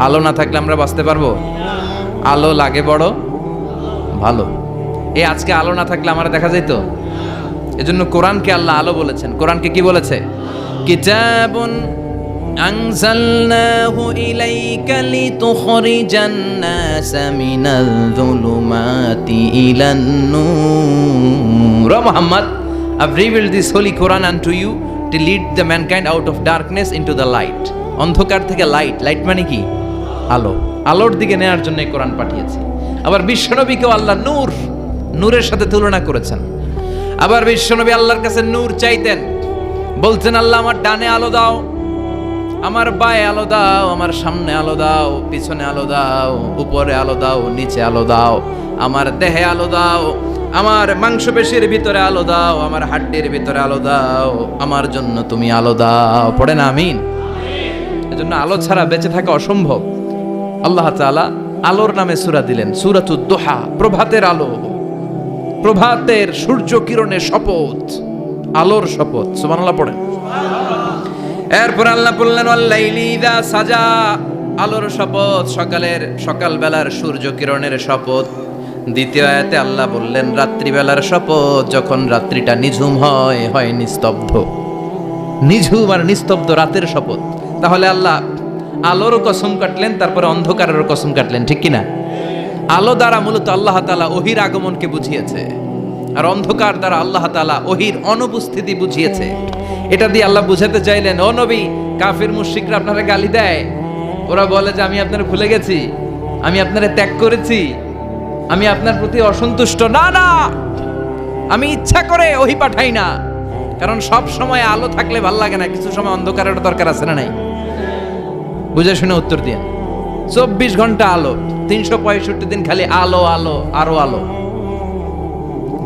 আলো না থাকলে আমরা বাঁচতে পারবো? আলো লাগে বড় ভালো। এই আজকে আলো না থাকলে আমার দেখা যেত। এজন্য কোরআনকে আল্লাহ আলো বলেছেন। কোরআনকে কি বলেছে? কিতাবুন আনজালনাহু ইলাইকা লিতুখরিজান নাসা মিনাল যুলুমাতি ইলান নূর। ও Muhammad, I've revealed this holy Quran unto you to lead the mankind out of darkness into the light. অন্ধকার থেকে লাইট, লাইট মানে কি? আলো, আলোর দিকে নেয়ার জন্য এই কোরআন পাঠিয়েছি। আবার বিশ্বনবীকেও আল্লাহ নূর, নূরের সাথে তুলনা করেছেন। আবার বিশ্বনবী আল্লাহর কাছে নূর চাইতেন, বলতেন, আল্লাহ আমার ডানে আলো দাও, আমার বায়ে আলো দাও, আমার সামনে আলো দাও, পিছনে আলো দাও, উপরে আলো দাও, নিচে আলো দাও, আমার দেহে আলো দাও, আমার মাংসপেশির ভিতরে আলো দাও, আমার হাড্ডির ভিতরে আলো দাও, আমার জন্য তুমি আলো দাও। পড়েন আমিন। এজন্য আলো ছাড়া বেঁচে থাকা অসম্ভব। আল্লাহ তাআলা আলোর নামে সূরা দিলেন, সূরাতুদ দুহা, প্রভাতের আলো, প্রভাতের সূর্য কিরণের শপথ, আলোর শপথ। সুবহানাল্লাহ পড়েন। এরপর আল্লাহ বললেন, ওয়াল্লাইলি ইযা সাজা, আলোর শপথ, সকালবেলার সূর্য কিরণের শপথ। দ্বিতীয় আয়াতে আল্লাহ বললেন রাত্রিবেলার শপথ, যখন রাত্রিটা নিঝুম হয়, হয় নিস্তব্ধ। নিঝুম আর নিস্তব্ধ রাতের শপথ। তাহলে আল্লাহ আলোরও কসম কাটলেন, তারপরে অন্ধকারেরও কসম কাটলেন, ঠিক কিনা? আলো দ্বারা মূলত আল্লাহ তাআলা ওহির আগমনকে বুঝিয়েছে, আর অন্ধকার দ্বারা আল্লাহ তাআলা ওহির অনুপস্থিতি বুঝিয়েছে। এটা দিয়ে আল্লাহ বুঝাতে চাইলেন, ও নবী, কাফির মুশরিকরা আপনারা গালি দেয়, ওরা বলে যে আমি আপনারা ভুলে গেছি, আমি আপনারা ত্যাগ করেছি, আমি আপনার প্রতি অসন্তুষ্ট। না না, আমি ইচ্ছা করে ওহি পাঠাই না, কারণ সব সময় আলো থাকলে ভাল লাগে না, কিছু সময় অন্ধকারের দরকার আছে না নাই? বুঝে শুনে উত্তর দিন। 24 ঘন্টা আলো, 365 দিন খালি আলো আলো আরো আলো।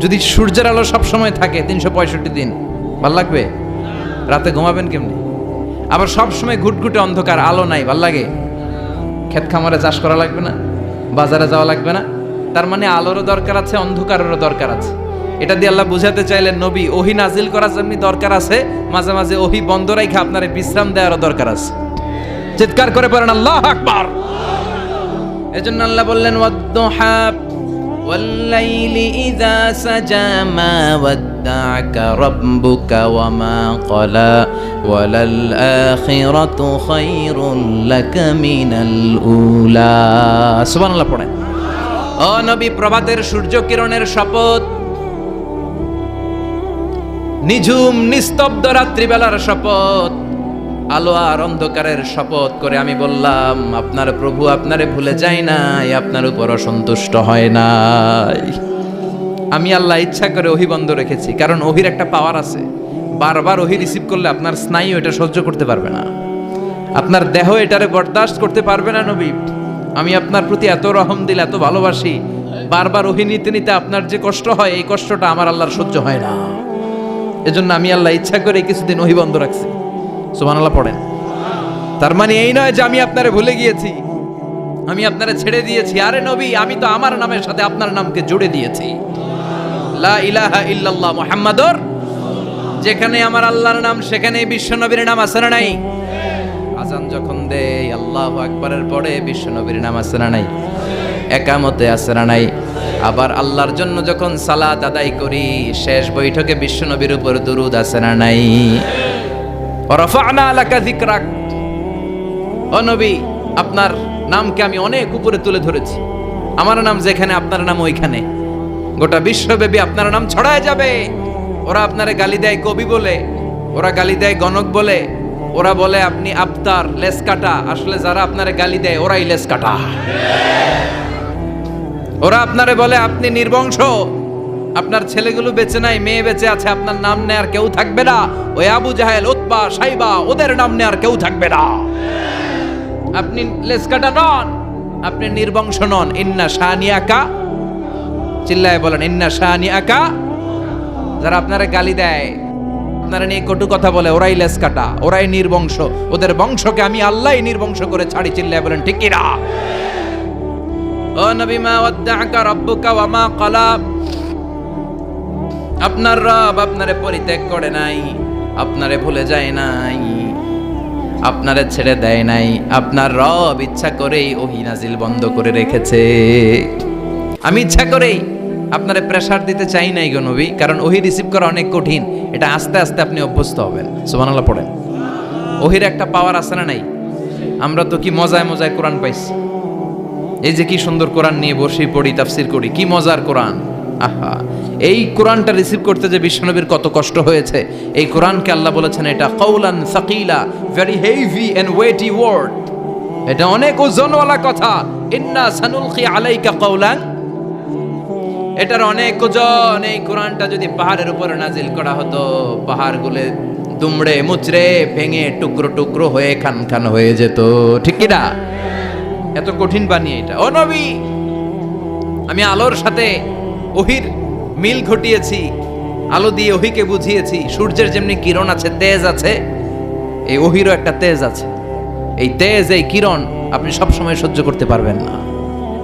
যদি সূর্যের আলো সব সময় থাকে 365 দিন, ভাল লাগবে? রাতে ঘুমাবেন কেমনি? আবার সব সময় ঘুটঘুটে অন্ধকার, আলো নাই, ভাল লাগে? ক্ষেত খামারে চাষ করা লাগবে না, বাজারে যাওয়া লাগবে না। তার মানে আলোরও দরকার আছে, অন্ধকারেরও দরকার আছে। এটা দিয়ে আল্লাহ বুঝাতে চাইলেন, নবী, ওহি নাজিল করার যেমনি দরকার আছে, মাঝে মাঝে ওহি বন্ধ রাখে আপনার বিশ্রাম দেওয়ারও দরকার আছে। চিৎকার করে পড়েন আল্লাহু আকবার। এজন্য আল্লাহ বললেন, ওয়াদ-দুহা ওয়াল-লাইলি ইযা সাজা মা ওয়াদ্দা'আকা রাব্বুকা ওয়া মা ক্বালা ওয়ালাল আখিরাতু খায়রুল লাকা মিনাল উলা। সুবহানাল্লাহ পড়েন। ও নবী, প্রভাতের সূর্য কিরণের শপথ, নিঝুম নিস্তব্ধ রাত্রিবেলার শপথ, আলো আর অন্ধকারের শপথ করে আমি বললাম, আপনার প্রভু আপনারে ভুলে যায় নাই, আপনার উপর অসন্তুষ্ট হয় নাই। আমি আল্লাহ ইচ্ছা করে ওহি বন্ধ রেখেছি, কারণ ওহির একটা পাওয়ার আছে। বারবার ওহি রিসিভ করলে আপনার স্নায়ু এটা সহ্য করতে পারবে না, আপনার দেহ এটারে বরদাস্ত করতে পারবে না। নবী, আমি আপনার প্রতি এত রহম দিল, এত ভালোবাসি, বারবার ওহি নিতে নিতে আপনার যে কষ্ট হয়, এই কষ্টটা আমার আল্লাহর সহ্য হয় না। এজন্য আমি আল্লাহ ইচ্ছা করে কিছুদিন ওহি বন্ধ রাখছি। সুবহানাল্লাহ পড়েন। তার মানে এই নয় যে আমি আপনারে ভুলে গিয়েছি, আমি আপনারে ছেড়ে দিয়েছি। আরে নবী, আমি তো আমার নামের সাথে আপনার নামকে জুড়ে দিয়েছি। লা ইলাহা ইল্লাল্লাহ মুহাম্মাদুর। যেখানে আমার আল্লাহর নাম, সেখানেই বিশ্ব নবীর নাম আছে না নাই? আজান যখন দেই আল্লাহু আকবারের পরে বিশ্ব নবীর নাম আছে না নাই? একামতে আছে না নাই? আবার আল্লাহর জন্য যখন সালাত আদায় করি, শেষ বৈঠকে বিশ্ব নবীর উপর দুরূদ আছে না নাই? রাফা'না লাকা যিকরাক। ও নবী, আপনার নামকে আমি অনেক উপরে তুলে ধরেছি। আমার নাম যেখানে, আপনার নাম ওইখানে। গোটা বিশ্বব্যাপী আপনার নাম ছড়ায় যাবে। ওরা আপনারে গালি দেয় কবি বলে, ওরা গালি দেয় গণক বলে, ওরা বলে আপনি আফতার, লেস কাটা। আসলে যারা আপনারে গালি দেয় ওরাই লেস কাটা। ওরা আপনারে বলে আপনি নির্বংশ, আপনার ছেলেগুলো বেঁচে নাই, মেয়ে বেঁচে আছে, আপনার নাম নেয়ার কেউ থাকবে না। ওই আবু জাহেল, উতবা, সাইবা, ওদের নাম নেয়ার কেউ থাকবে না। আপনি লেসকাটা নন, আপনি নির্বংশ নন। ইন্না শানিয়াকা, চিল্লায় বলেন, ইন্না শানিয়াকা। যারা আপনারা গালি দেয়, আপনারা নিয়ে কটু কথা বলে, ওরাই লেসকাটা, ওরাই নির্বংশ। ওদের বংশকে আমি আল্লাহই নির্বংশ করে ছাড়ি। চিল্লায় বলেন ঠিক কিনা? ও নবী, মা ওয়াদ্দা'আকা রাব্বুকা ওয়া মা ক্বালা। আপনার রব আপনারে পরিত্যাগ করে নাই, আপনারে ভুলে যায় নাই, আপনারে ছেড়ে দেয় নাই। আপনার রব ইচ্ছা করেই ওহী নাজিল বন্ধ করে রেখেছে। আমি ইচ্ছা করেই আপনারে প্রেসার দিতে চাই নাই গো নবী, কারণ ওহী রিসিভ করা অনেক কঠিন। এটা আস্তে আস্তে আপনি অভ্যস্ত হবেন। সুবহানাল্লাহ পড়েন। ওহীর একটা পাওয়ার আছে না নাই? আমরা তো কি মজায় মজায় কোরআন পাইছি। এই যে কি সুন্দর কোরআন নিয়ে বসে পড়ি, তাফসীর করি, কি মজার কোরআন। আহা, এই কোরআনটা রিসিভ করতে যে বিশ্বনবীর কত কষ্ট হয়েছে। এই কোরআনকে আল্লাহ বলেছেন এটা কাউলান সাকিলা, very heavy and weighty word. এটা অনেক ওজনওয়ালা কথা। ইন্না সানুলকি আলাইকা কাউলান, এটার অনেক ওজন। এই কোরআনটা যদি পাহাড়ের উপরে নাজিল করা হতো, পাহাড়গুলো দুমড়ে মুচড়ে ভেঙে টুকরো টুকরো হয়ে খান খান হয়ে যেত, ঠিক কি না? এত কঠিন বানিয়ে এটা। ও নবী, আমি আলোর সাথে ওহির মিল ঘটিয়েছি, আলো দিয়ে ওহিকে বুঝিয়েছি। সূর্যের যেমনি কিরণ আছে, তেজ আছে, এই ওহিরও একটা তেজ আছে। এই তেজ, এই কিরণ আপনি সব সময় সহ্য করতে পারবেন না।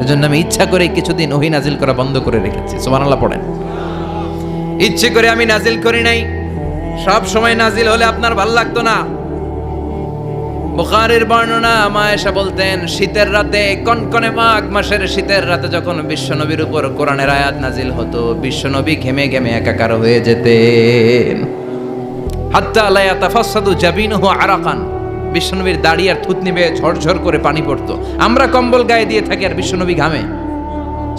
এজন্য আমি ইচ্ছা করে কিছুদিন ওহি নাজিল করা বন্ধ করে রেখেছি। সুবহানাল্লাহ পড়েন। ইচ্ছে করে আমি নাজিল করি নাই। সব সময় নাজিল হলে আপনার ভাল লাগতো না। বুখারীর বর্ণনা, মা আয়েশা বলতেন শীতের রাতে, কনকনে মাঘ মাসের শীতের রাতে যখন বিশ্বনবীর উপর কোরআনের আয়াত নাজিল হতো, বিশ্বনবী ঘেমে ঘেমে একাকার হয়ে যেতেন। হাত্তা লা ইয়াতাফাসসাদু জাবিনুহু আরাকান, বিশ্বনবীর দাড়ি আর থুতনি বেয়ে ঝরঝর করে পানি পড়তো। আমরা কম্বল গায়ে দিয়ে থাকি আর বিশ্বনবী ঘামে।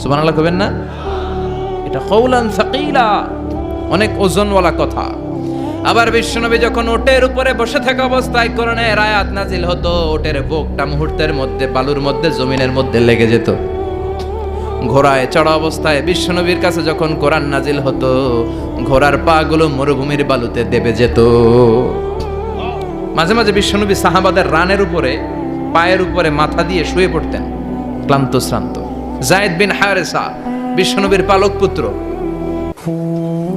সুবহানাল্লাহ কইবেন না? এটা কওলান সাকিলা, অনেক ওজনওয়ালা কথা। আবার বিশ্বনবী যখন ওটের উপরে বসে থাকা অবস্থায় কোরআনের আয়াত নাজিল হতো, ওটের বুকটা মুহূর্তের মধ্যে বালুর মধ্যে, জমিনের মধ্যে লেগে যেত। ঘোড়ায় চড়া অবস্থায় বিশ্বনবীর কাছে যখন কোরআন নাজিল হতো, ঘোড়ার পা গুলো মরুভূমির বালুতে দেবে যেত। মাঝে মাঝে বিশ্বনবী সাহাবাদের রানের উপরে, পায়ের উপরে মাথা দিয়ে শুয়ে পড়তেন, ক্লান্ত শ্রান্ত। যায়েদ বিন হারেসা, বিশ্বনবীর পালক পুত্র,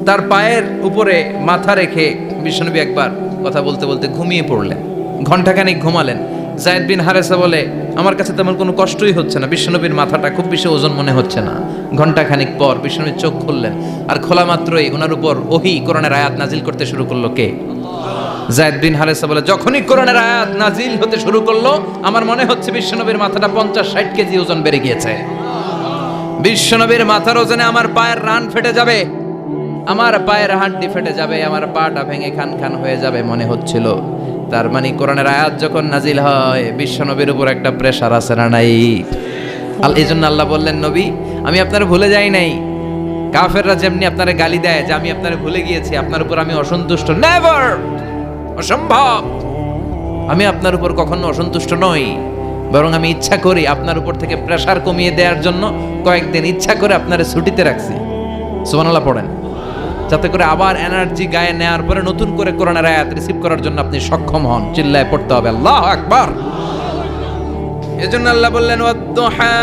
তার পায়ের উপরে মাথা রেখে বিশ্বনবী একবার কথা বলতে বলতে ঘুমিয়ে পড়লেন। ঘন্টাখানিক ঘুমালেন। যায়েদ বিন হারেসা বলে, আমার কাছে তেমন কোনো কষ্টই হচ্ছে না, বিশ্বনবীর মাথাটা খুব বেশি ওজন মনে হচ্ছে না। ঘন্টাখানিক পর বিশ্বনবীর চোখ খুললেন, আর খোলা মাত্রই ওনার উপর ওহী কোরআনের আয়াত নাজিল করতে শুরু করলো। কে? যায়েদ বিন হারেসা বলে, যখনই কোরআনের আয়াত নাজিল হতে শুরু করলো, আমার মনে হচ্ছে বিশ্বনবীর মাথাটা 50-60 কেজি ওজন বেড়ে গিয়েছে। বিশ্বনবীর মাথার ওজনে আমার পায়ের রান ফেটে যাবে, আমার পায়ের হাড্ডি ফেটে যাবে, আমার পাটা ভেঙে খান খান হয়ে যাবে মনে হচ্ছিল। তার মানে কোরআনের আয়াত যখন নাজিল হয়, বিশ্বনবীর উপর একটা প্রেসার আছে না নাই? এই জন্য আল্লাহ বললেন, নবী আমি আপনার ভুলে যাই নাই। কাফেররা যেমনি আপনারে গালি দেয় যে আমি আপনারে ভুলে গিয়েছি, আপনার উপর আমি অসন্তুষ্ট, নেভার, অসম্ভব। আমি আপনার উপর কখনো অসন্তুষ্ট নই, বরং আমি ইচ্ছা করি আপনার উপর থেকে প্রেসার কমিয়ে দেওয়ার জন্য কয়েকদিন ইচ্ছা করে আপনারে ছুটিতে রাখছি। সুবহানাল্লাহ পড়েন, যাতে করে আবার এনার্জি গায়ে নেওয়ার পরে নতুন করে কোরআনের আয়াত রিসিভ করার জন্য আপনি সক্ষম হন। চিল্লায় পড়তে হবে আল্লাহু আকবার। এজন্য আল্লাহ বললেন, ওয়াদ-দুহা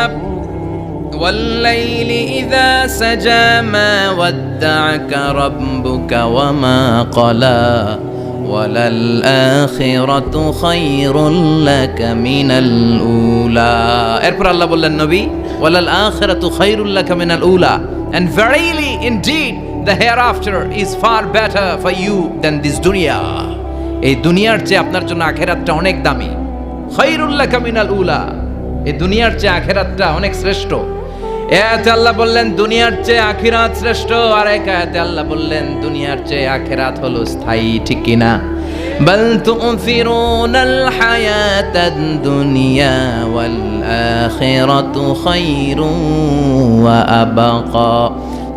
ওয়াল-লাইলি ইযা সাজা মা ওয়াদ্দা'আকা রাব্বুকা ওয়া মা ক্বালা ওয়ালাল আখিরাতু খায়রুল লাকা মিনাল উলা। এরপর আল্লাহ বললেন, নবী ওয়ালাল আখিরাতু খায়রুল লাকা মিনাল উলা, and verily indeed the hereafter is far better for you than this dunya. এই দুনিয়ার চেয়ে আপনার জন্য আখিরাতটা অনেক দামি। খায়রুল লাকা মিনাল উলা, এই দুনিয়ার চেয়ে আখিরাতটা অনেক শ্রেষ্ঠ। এতে আল্লাহ বললেন দুনিয়ার চেয়ে আখিরাত শ্রেষ্ঠ, আর এক আয়াতে আল্লাহ বললেন দুনিয়ার চেয়ে আখিরাত হলো স্থায়ী। ঠিক কি না? বাল তু'থিরুনাল হায়াতাদ দুনিয়া ওয়াল আখিরাতু খায়রুন ওয়া আবকা।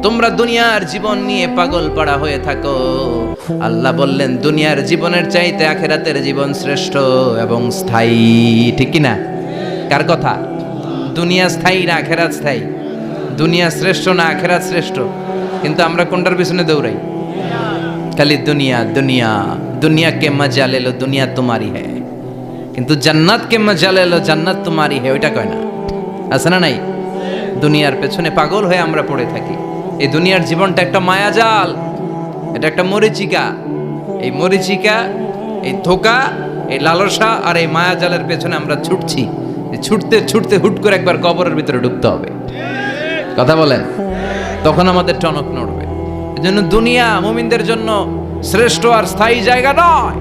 তোমরা দুনিয়ার জীবন নিয়ে পাগল পাড়া হয়ে থাকো, আল্লাহ বললেন দুনিয়ার জীবনের চাইতে আখিরাতের জীবন শ্রেষ্ঠ এবং স্থায়ী। ঠিক কি না? কার কথা? দুনিয়া স্থায়ী না আখিরাত স্থায়ী? দুনিয়া শ্রেষ্ঠ না আখিরাত শ্রেষ্ঠ? কিন্তু আমরা কোনটার পিছনে দৌড়াই? খালি দুনিয়া দুনিয়া। দুনিয়া কে মজা লে লো, দুনিয়া তোমারি হ্যায়, কিন্তু জান্নাত কে মজা লে লো, জান্নাত তোমারি হ্যায়, ওইটা কয় না? আছে না নাই? দুনিয়ার পেছনে পাগল হয়ে আমরা পড়ে থাকি। এই দুনিয়ার জীবনটা একটা মায়াজাল, এটা একটা মরিচিকা। এই মরিচিকা, এই ধোঁকা, এই লালসা আর এই মায়াজালের পেছনে আমরা ছুটছি। ছুটতে ছুটতে হুট করে একবার কবরের ভিতরে ঢুকতে হবে। কথা বলেন, তখন আমাদের টনক নড়বে। এজন্য দুনিয়া মুমিনদের জন্য শ্রেষ্ঠ আর স্থায়ী জায়গা নয়।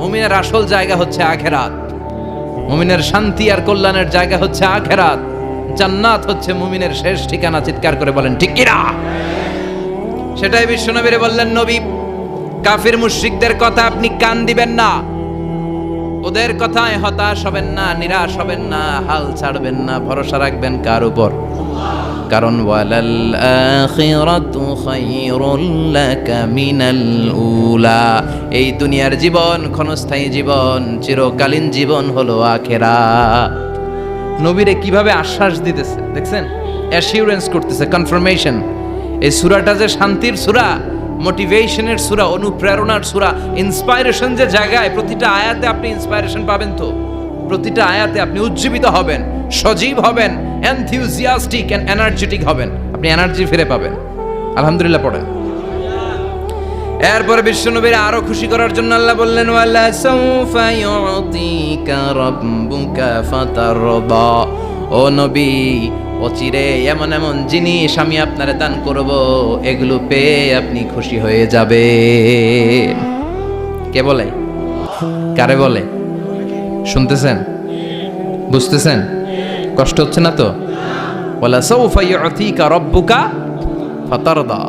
মুমিনের আসল জায়গা হচ্ছে আখিরাত। মুমিনের শান্তি আর কল্যাণের জায়গা হচ্ছে আখিরাত। জান্নাত হচ্ছে মুমিনের শেষ ঠিকানা। চিৎকার করে বলেন ঠিক কি না? সেটাই বিশ্বনবীরে বললেন, নবী কাফির মুশরিকদের কথা আপনি কান দিবেন না, ওদের কথায় হতাশ হবেন না, নিরাশ হবেন না, হাল ছাড়বেন না, ভরসা রাখবেন কার উপর? কারণ ওয়ালাল আখিরাতু খায়রুল লাকা মিনাল উলা, এই দুনিয়ার জীবন ক্ষণস্থায়ী জীবন, চিরকালীন জীবন হলো আখিরাত। নবীরে কিভাবে আশ্বাস দিতেছে দেখছেন? অ্যাসিউরেন্স করতেছে, কনফার্মেশন। এই সূরাটা যে শান্তির সূরা, মোটিভেশনের সূরা, অনুপ্রেরণার সূরা, ইন্সপাইরেশন যে জায়গায়, প্রতিটা আয়াতে আপনি ইন্সপাইরেশন পাবেন। তো প্রতিটা আয়াতে আপনি উজ্জীবিত হবেন, সজীব হবেন, এনথিউজিয়াস্টিক এন্ড এনার্জেটিক হবেন, আপনি এনার্জি ফিরে পাবেন। আলহামদুলিল্লাহ পড়েন। এরপরে বিশ্বনবীর আরো খুশি করার জন্য আল্লাহ বললেন, ওয়ালা সাউফা ইউতিকা রাব্বুকা ফাতারদা। ও নবী, অচিরে এমন এমন জিনিস আমি আপনারে দান করব, এগুলো পেয়ে আপনি খুশি হয়ে যাবেন। কে বলে? কারে বলে? শুনতেছেন? বুঝতেছেন? কষ্ট হচ্ছে না তো? ওয়ালা সাউফা ইউতিকা রাব্বুকা ফাতারদা,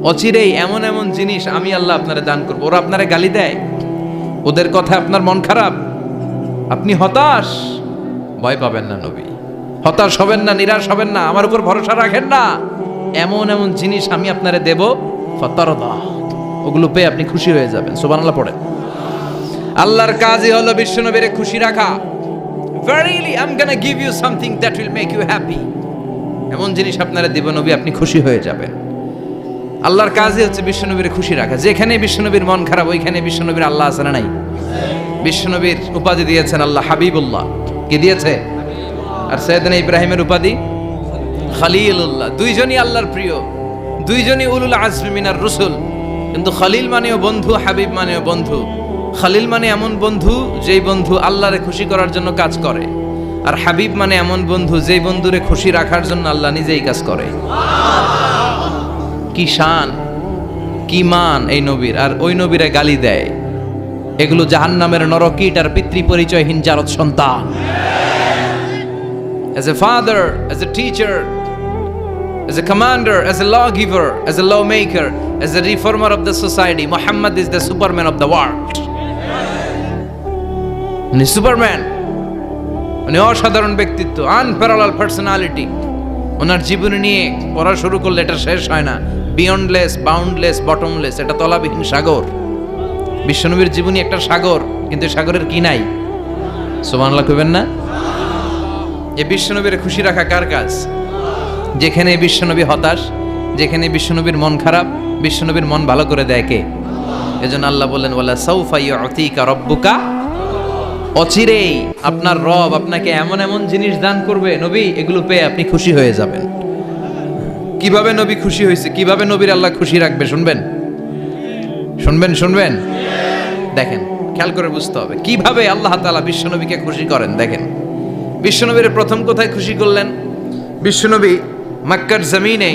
অচিরেই এমন এমন জিনিস আমি আল্লাহ আপনারে দান করব। ওরা আপনারে গালি দেয়, ওদের কথা আপনার মন খারাপ, আপনি হতাশ, ভয় পাবেন না নবী, হতাশ হবেন না, নিরাশ হবেন না, আমার উপর ভরসা রাখেন না। এমন এমন জিনিস আমি আপনারে দেব, ফাতারদা, ওগুলো পেয়ে আপনি খুশি হয়ে যাবেন। সুবহানাল্লাহ পড়েন। আল্লাহর কাজই হলো বিশ্বনবীরে খুশি রাখা। Verily I'm gonna give you something that will make you happy. এমন জিনিস আপনারা দিব নবী, আপনি খুশি হয়ে যাবেন। আল্লাহর কাজই হচ্ছে বিশ্বনবীরে খুশি রাখা। যেখানে বিশ্বনবীর মন খারাপ, ওইখানে বিশ্বনবীর আল্লাহ আছে না নাই? বিশ্বনবীর উপাধি দিয়েছেন আল্লাহ হাবিবুল্লাহ। কি দিয়েছে? আর সাইয়েদনা ইব্রাহিমের উপাধি খলিলুল্লাহ। দুইজনই আল্লাহর প্রিয়, দুইজনই উলুল আজমি মিনার রসুল। কিন্তু খলিল মানেও বন্ধু, হাবিব মানেও বন্ধু। খলিল মানে এমন বন্ধু যেই বন্ধু আল্লাহরে খুশি করার জন্য কাজ করে, আর হাবিব মানে এমন বন্ধু যেই বন্ধুরে খুশি রাখার জন্য আল্লাহ নিজেই কাজ করে। কি শান, কি মান এই নবীর! আর ওই নবীরে গালি দেয়। এগুলো জাহান্নামের নরকীট আর পিতৃ পরিচয়হীন জারদ সন্তান। As a father, as a teacher, as a commander, as a lawgiver, as a lawmaker, as a reformer of the society, Muhammad is the Superman of the world. উনি সুপারম্যান, উনি অসাধারণ ব্যক্তিত্ব, আনপ্যারালাল পার্সোনালিটি। ওনার জীবনী নিয়ে পড়া শুরু করলে এটা শেষ হয় না। বিয়ন্ডলেস, বাউন্ডলেস, বটমলেস, এটা তলাবিহীন সাগর। বিশ্বনবীর জীবনী একটা সাগর, কিন্তু সাগরের কি নাই? সুবহানাল্লাহ কইবেন না? এই বিশ্বনবীর খুশি রাখা কার কাজ? যেখানে বিশ্বনবী হতাশ, যেখানে বিশ্বনবীর মন খারাপ, বিশ্বনবীর মন ভালো করে দেয় কে? এজন্য আল্লাহ বললেন ওয়ালা সাউফা ইউতিকা রাব্বুকা, অচিরেই আপনার রব আপনাকে এমন এমন জিনিস দান করবে নবী, এগুলো পেয়ে আপনি খুশি হয়ে যাবেন। কিভাবে নবী খুশি হয়েছে, কিভাবে নবীর আল্লাহ খুশি রাখবে শুনবেন? শুনবেন শুনবেন? দেখেন, খেয়াল করে বুঝতে হবে কিভাবে আল্লাহ তাআলা বিশ্বনবীকে খুশি করেন। দেখেন, বিশ্বনবীর প্রথম কোথায় খুশি করলেন? বিশ্বনবী মক্কার জমিনে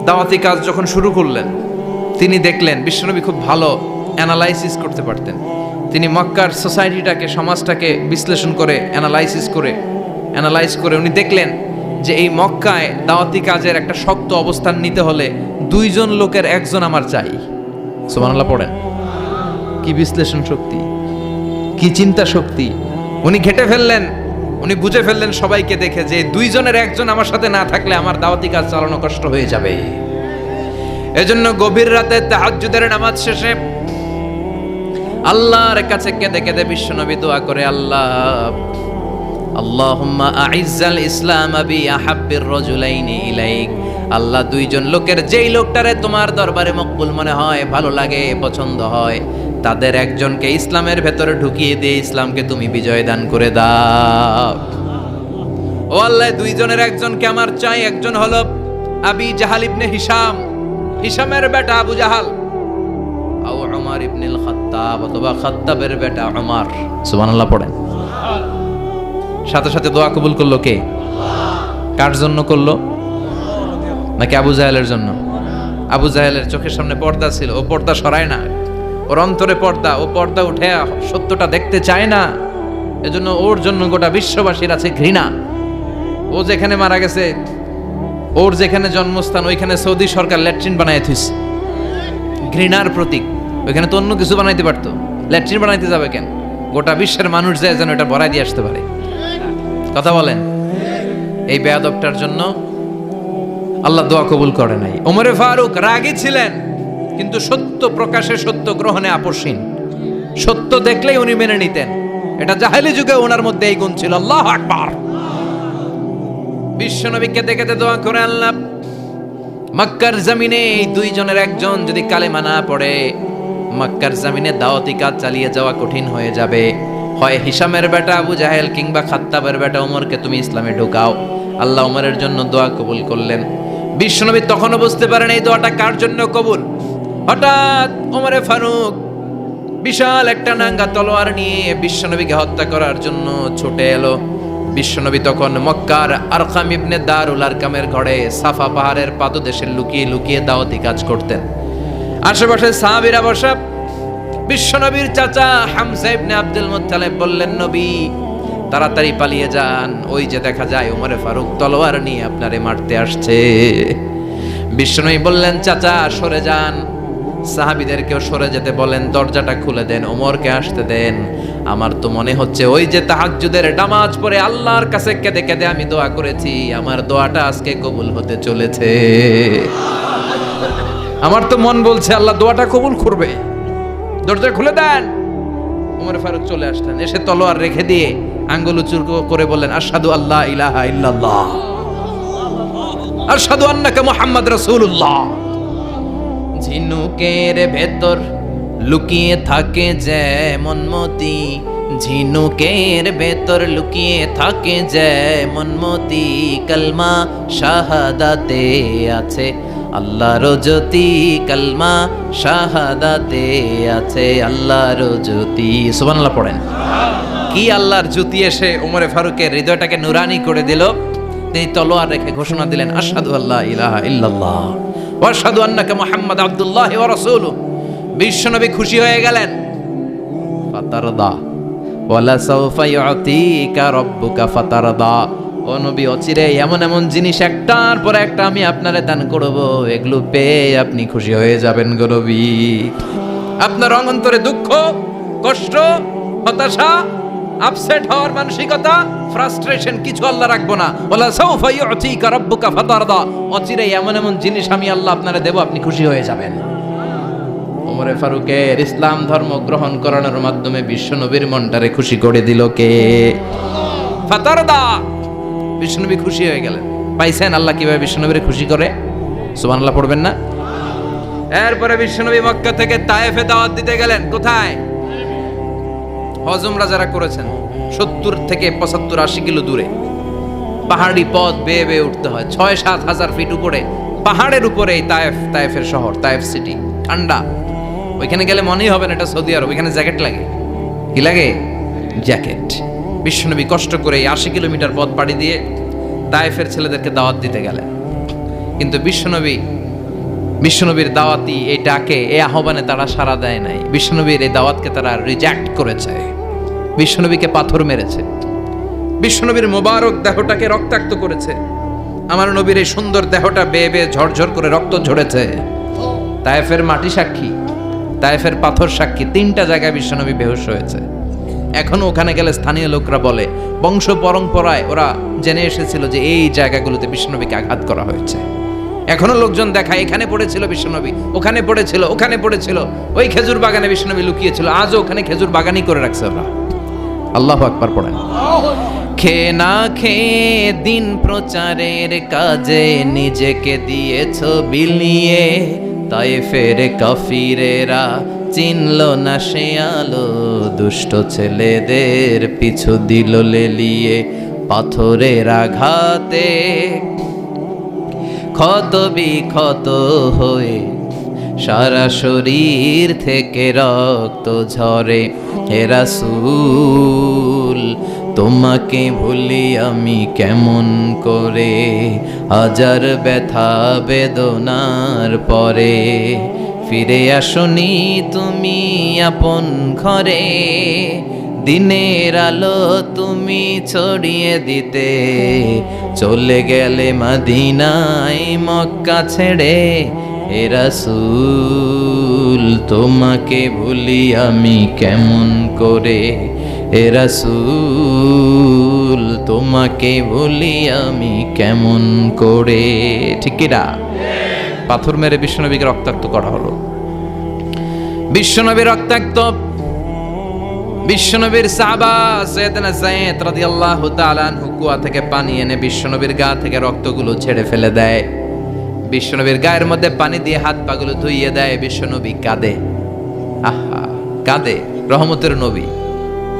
দাওয়াতি কাজ যখন শুরু করলেন, তিনি দেখলেন বিশ্বনবী খুব ভালো অ্যানালাইসিস করতে পারতেন। তিনি মক্কার সোসাইটিটাকে, সমাজটাকে বিশ্লেষণ করে অ্যানালাইজ করে উনি দেখলেন যে এই মক্কায় দাওয়াতি কাজের একটা শক্ত অবস্থান নিতে হলে দুইজন লোকের একজন আমার চাই। সুবহানাল্লাহ পড়েন। কি বিশ্লেষণ শক্তি, কি চিন্তা শক্তি! উনি ঘেটে ফেললেন, উনি বুঝে ফেললেন সবাইকে দেখে যে দুইজনের একজন আমার সাথে না থাকলে আমার দাওয়াতি কাজ চালানো কষ্ট হয়ে যাবে। এজন্য গভীর রাতে তাহাজ্জুদের নামাজ শেষে আল্লাহর কাছে কেঁদে কেঁদে বিশ্বনবী দোয়া করে, আল্লাহ আল্লাহুম্মা আইজ্জাল ইসলাম বি আহাব্বির রাজুলাইনি ইলাইক। আল্লাহ, দুইজন লোকের যেই লোকটারে তোমার দরবারে মকবুল মনে হয়, ভালো লাগে, পছন্দ হয়, তাদের একজনকে ইসলামের ভেতরে ঢুকিয়ে দিয়ে ইসলামকে তুমি বিজয় দান করে দাও। ও আল্লাহ, দুইজনের একজনকে আমার চাই। একজন হলো আবি জাহাল ইবনে হিশাম, হিশামের বেটা আবু জাহাল, আও উমর ইবনুল খাত্তাব, অথবা খাত্তাবের বেটা উমর। সুবহানাল্লাহ পড়েন। সাথে সাথে দোয়া কবুল করলো কে? কার জন্য করলো? নাকি আবু জাহেলের জন্য? আবু জাহেলের চোখের সামনে পর্দা ছিল, ও পর্দা সরায় না। ওর অন্তরে পর্দা, ও পর্দা উঠে সত্যটা দেখতে চায় না। এজন্য ওর জন্য গোটা বিশ্ববাসীর আছে ঘৃণা। ও যেখানে মারা গেছে, ওর যেখানে জন্মস্থান, ওইখানে সৌদি সরকার ল্যাট্রিন বানায় থুইছে, ঘৃণার প্রতীক। ওইখানে তো অন্য কিছু বানাইতে পারতো, ল্যাট্রিন বানাইতে যাবে কেন? গোটা বিশ্বের মানুষ যায় যেন এটা ভরাই দিয়ে আসতে পারে। কথা বলেন। এই বেয়াদবটার জন্য আল্লাহ দোয়া কবুল করে নাই। ওমরে ফারুক রাগী ছিলেন, কিন্তু সত্য প্রকাশে, সত্য গ্রহণে আপোষহীন। সত্য দেখলেই উনি মেনে নিতেন। এটা জাহেলি যুগে ওনার মধ্যে এই গুণ ছিল। আল্লাহু আকবার। বিশ্বনবী কেঁদে কেঁদে দোয়া করে, আল্লাহ, মক্কার জমিনে এই দুইজনের একজন যদি কালেমা না পড়ে, মক্কার জমিনে দাওয়াতি কাজ চালিয়ে যাওয়া কঠিন হয়ে যাবে। হয় হিশামের বেটা আবু জাহেল কিংবা খাত্তাবের বেটা ওমরকে তুমি ইসলামে ঢুকাও। আল্লাহ ওমরের জন্য দোয়া কবুল করলেন। বিশ্বনবী তখনও বুঝতে পারেন এই দোয়াটা কার জন্য কবুল। হঠাৎ ওমরে ফারুক বিশাল একটা নাঙ্গা তলোয়ার নিয়ে বিশ্বনবীকে হত্যা করার জন্য ছুটে এলো। বিশ্বনবী তখন মক্কার আরকাম ইবনে দারুল আরকামের ঘরে সাফা পাহাড়ের পাদদেশে লুকিয়ে লুকিয়ে দাওয়াতি কাজ করতেন। আশেপাশে সাহাবীরা বসা, বিশ্বনবীর চাচা হামজা ইবনে আব্দুল মুত্তালিব বললেন, নবী তাড়াতাড়ি পালিয়ে যান, ওই যে দেখা যায় ওমরে ফারুক তলোয়ার নিয়ে আপনারে মারতে আসছে। বিশ্বনবী বললেন, চাচা সরে যান, সাহাবীদেরকেও সরে যেতে বলেন, দরজাটা খুলে দেন, ওমরকে আসতে দেন। আমার তো মনে হচ্ছে ওই যে তাহাজ্জুদের নামাজ পড়ে আল্লাহর কাছে কেঁদে কেঁদে আমি দোয়া করেছি, আমার দোয়াটা আজকে কবুল হতে চলেছে। আমার তো মন বলছে আল্লাহ দোয়াটা কবুল করবে, দরজা খুলে দেন। ওমর ফারুক চলে আসলেন, এসে তলোয়ার রেখে দিয়ে আঙ্গুল উঁচু করে বললেন, আশহাদু আল্লা ইলাহা ইল্লাল্লাহ, আশহাদু আন্নাকা মুহাম্মদ রাসূলুল্লাহ। ঝিনুকের ভেতর লুকিয়ে থাকে যেমন মতি, ঝিনুকের ভেতর লুকিয়ে থাকে যেমন মতি, কালমা শাহাদাতে আছে আল্লাহর জ্যোতি, কালমা শাহাদাতে আছে আল্লাহর জ্যোতি। সুবহানাল্লাহ পড়েন। কি আল্লাহর জ্যোতি এসে ওমরে ফারুকের হৃদয়টাকে নুরানি করে দিল। তিনি তলোয়ার রেখে ঘোষণা দিলেন, আশহাদু আল্লা ইলাহা ইল্লাল্লাহ ওয়া আশহাদু আন্নাকা মুহাম্মাদ আবদুল্লাহ ওয়া রাসূলুহু। বিশ্বনবী খুশি হয়ে গেলেন। ফাতারদা ওয়ালা সাউফা ইউতিকা রাব্বুকা ফাতারদা। ও নবী, অচিরে এমন এমন জিনিস একটার পর একটা আমি আপনারে দান করব, এগুলো পেয়ে আপনি খুশি হয়ে যাবেন গো নবী। আপনার অন্তরে দুঃখ, কষ্ট, হতাশা, আপসেট হওয়ার মানসিকতা, ফ্রাস্ট্রেশন কিছু আল্লাহ রাখবো না। ওয়ালা সাউফা ইউতিকা রাব্বুকা ফাতারদা। অচিরে এমন এমন জিনিস আমি আল্লাহ আপনারে দেব, আপনি খুশি হয়ে যাবেন। ওমরে ফারুকের ইসলাম ধর্ম গ্রহণ করানোর মাধ্যমে বিশ্বনবীর মনটারে খুশি করে দিল কে? ফাতারদা। বিশ্বনবী খুশি হয়ে গেলেন। পাইছেন আল্লাহ কিভাবে বিশ্বনবীরে খুশি করে? সুবহানাল্লাহ পড়বেন না? এরপরে বিশ্বনবী মক্কা থেকে তায়েফে দাওয়াত দিতে গেলেন। কোথায়? হজ উমরা যারা করেছেন 70 থেকে 75 80 কিলো দূরে পাহাড়ি পথ বেয়ে বেয়ে উঠতে হয়, 6-7 হাজার ফিট উপরে পাহাড়ের উপরে এই তায়েফের শহর, তায়েফ সিটি। ঠান্ডা, ওইখানে গেলে মনেই হবে না এটা সৌদি আরব। ওইখানে জ্যাকেট লাগে। কি লাগে? জ্যাকেট। বিশ্বনবী কষ্ট করে 80 কিলোমিটার পথ পাড়ি দিয়ে তায়েফের ছেলেদেরকে দাওয়াত দিতে গেলেন। কিন্তু বিশ্বনবীর দাওয়াতি এই ডাকে, এই আহ্বানে তারা সাড়া দেয় নাই। বিশ্বনবীর এই দাওয়াতকে তারা রিজেক্ট করেছে, বিশ্বনবীকে পাথর মেরেছে, বিশ্বনবীর মোবারক দেহটাকে রক্তাক্ত করেছে। আমার নবীর এই সুন্দর দেহটা বেয়ে বেয়ে ঝরঝর করে রক্ত ঝরেছে। তায়েফের মাটি সাক্ষী, তায়েফের পাথর সাক্ষী। 3টা জায়গায় বিশ্বনবী বেহুশ হয়েছে। এখনো ওখানে গেলে স্থানীয় লোকরা বলে, বংশ পরম্পরায় ওরা জেনে এসেছিল যে এই জায়গাগুলোতে বিশ্বনবীকে আঘাত করা হয়েছে। এখনো লোকজন দেখায়, এখানে পড়েছিল বিশ্বনবী, ওখানে পড়েছিল, ওখানে পড়েছিল, ওই খেজুর বাগানে বিশ্বনবী লুকিয়েছিল। আজও ওখানে খেজুর বাগানই করে রাখছে ওরা। আল্লাহু আকবার পড়েন। খেয়ে না খেয়ে দিন প্রচারের কাজে নিজেকে দিয়েছ বিলিয়ে, তায়েফের কাফিরেরা চিনল না সে আলো, দুষ্ট ছেলেদের পিছু দিল লেলিয়ে, পাথরের আঘাতে ক্ষত বিক্ষত হয়ে সারা শরীর থেকে রক্ত ঝরে। হে রাসূল, তোমাকে ভুলি আমি কেমন করে, হাজার ব্যথা বেদনার পরে ফিরে আসনি তুমি আপন ঘরে, দিনের আলো তুমি ছড়িয়ে দিতে চলে গেলে মদিনায় মক্কা ছেড়ে। হে রাসূল, তোমাকে ভুলি আমি কেমন করে, হে রাসূল, তোমাকে ভুলি আমি কেমন করে। ঠিক কি না? পাথর মেরে বিশ্বনবীকে রক্তাক্ত করা হলো। বিশ্বনবী রক্তাক্ত। বিশ্বনবীর সাহাবা সাইয়েদনা যায়েদ রাদিয়াল্লাহু তাআলা আনহু কুয়া থেকে পানি এনে বিশ্বনবীর গা থেকে রক্তগুলো ছেড়ে ফেলে দেয়। বিশ্বনবীর গায়ের মধ্যে পানি দিয়ে হাত পাগুলো ধুইয়ে দেয়। বিশ্বনবী কাঁদে। আহা, কাঁদে। রহমতের নবী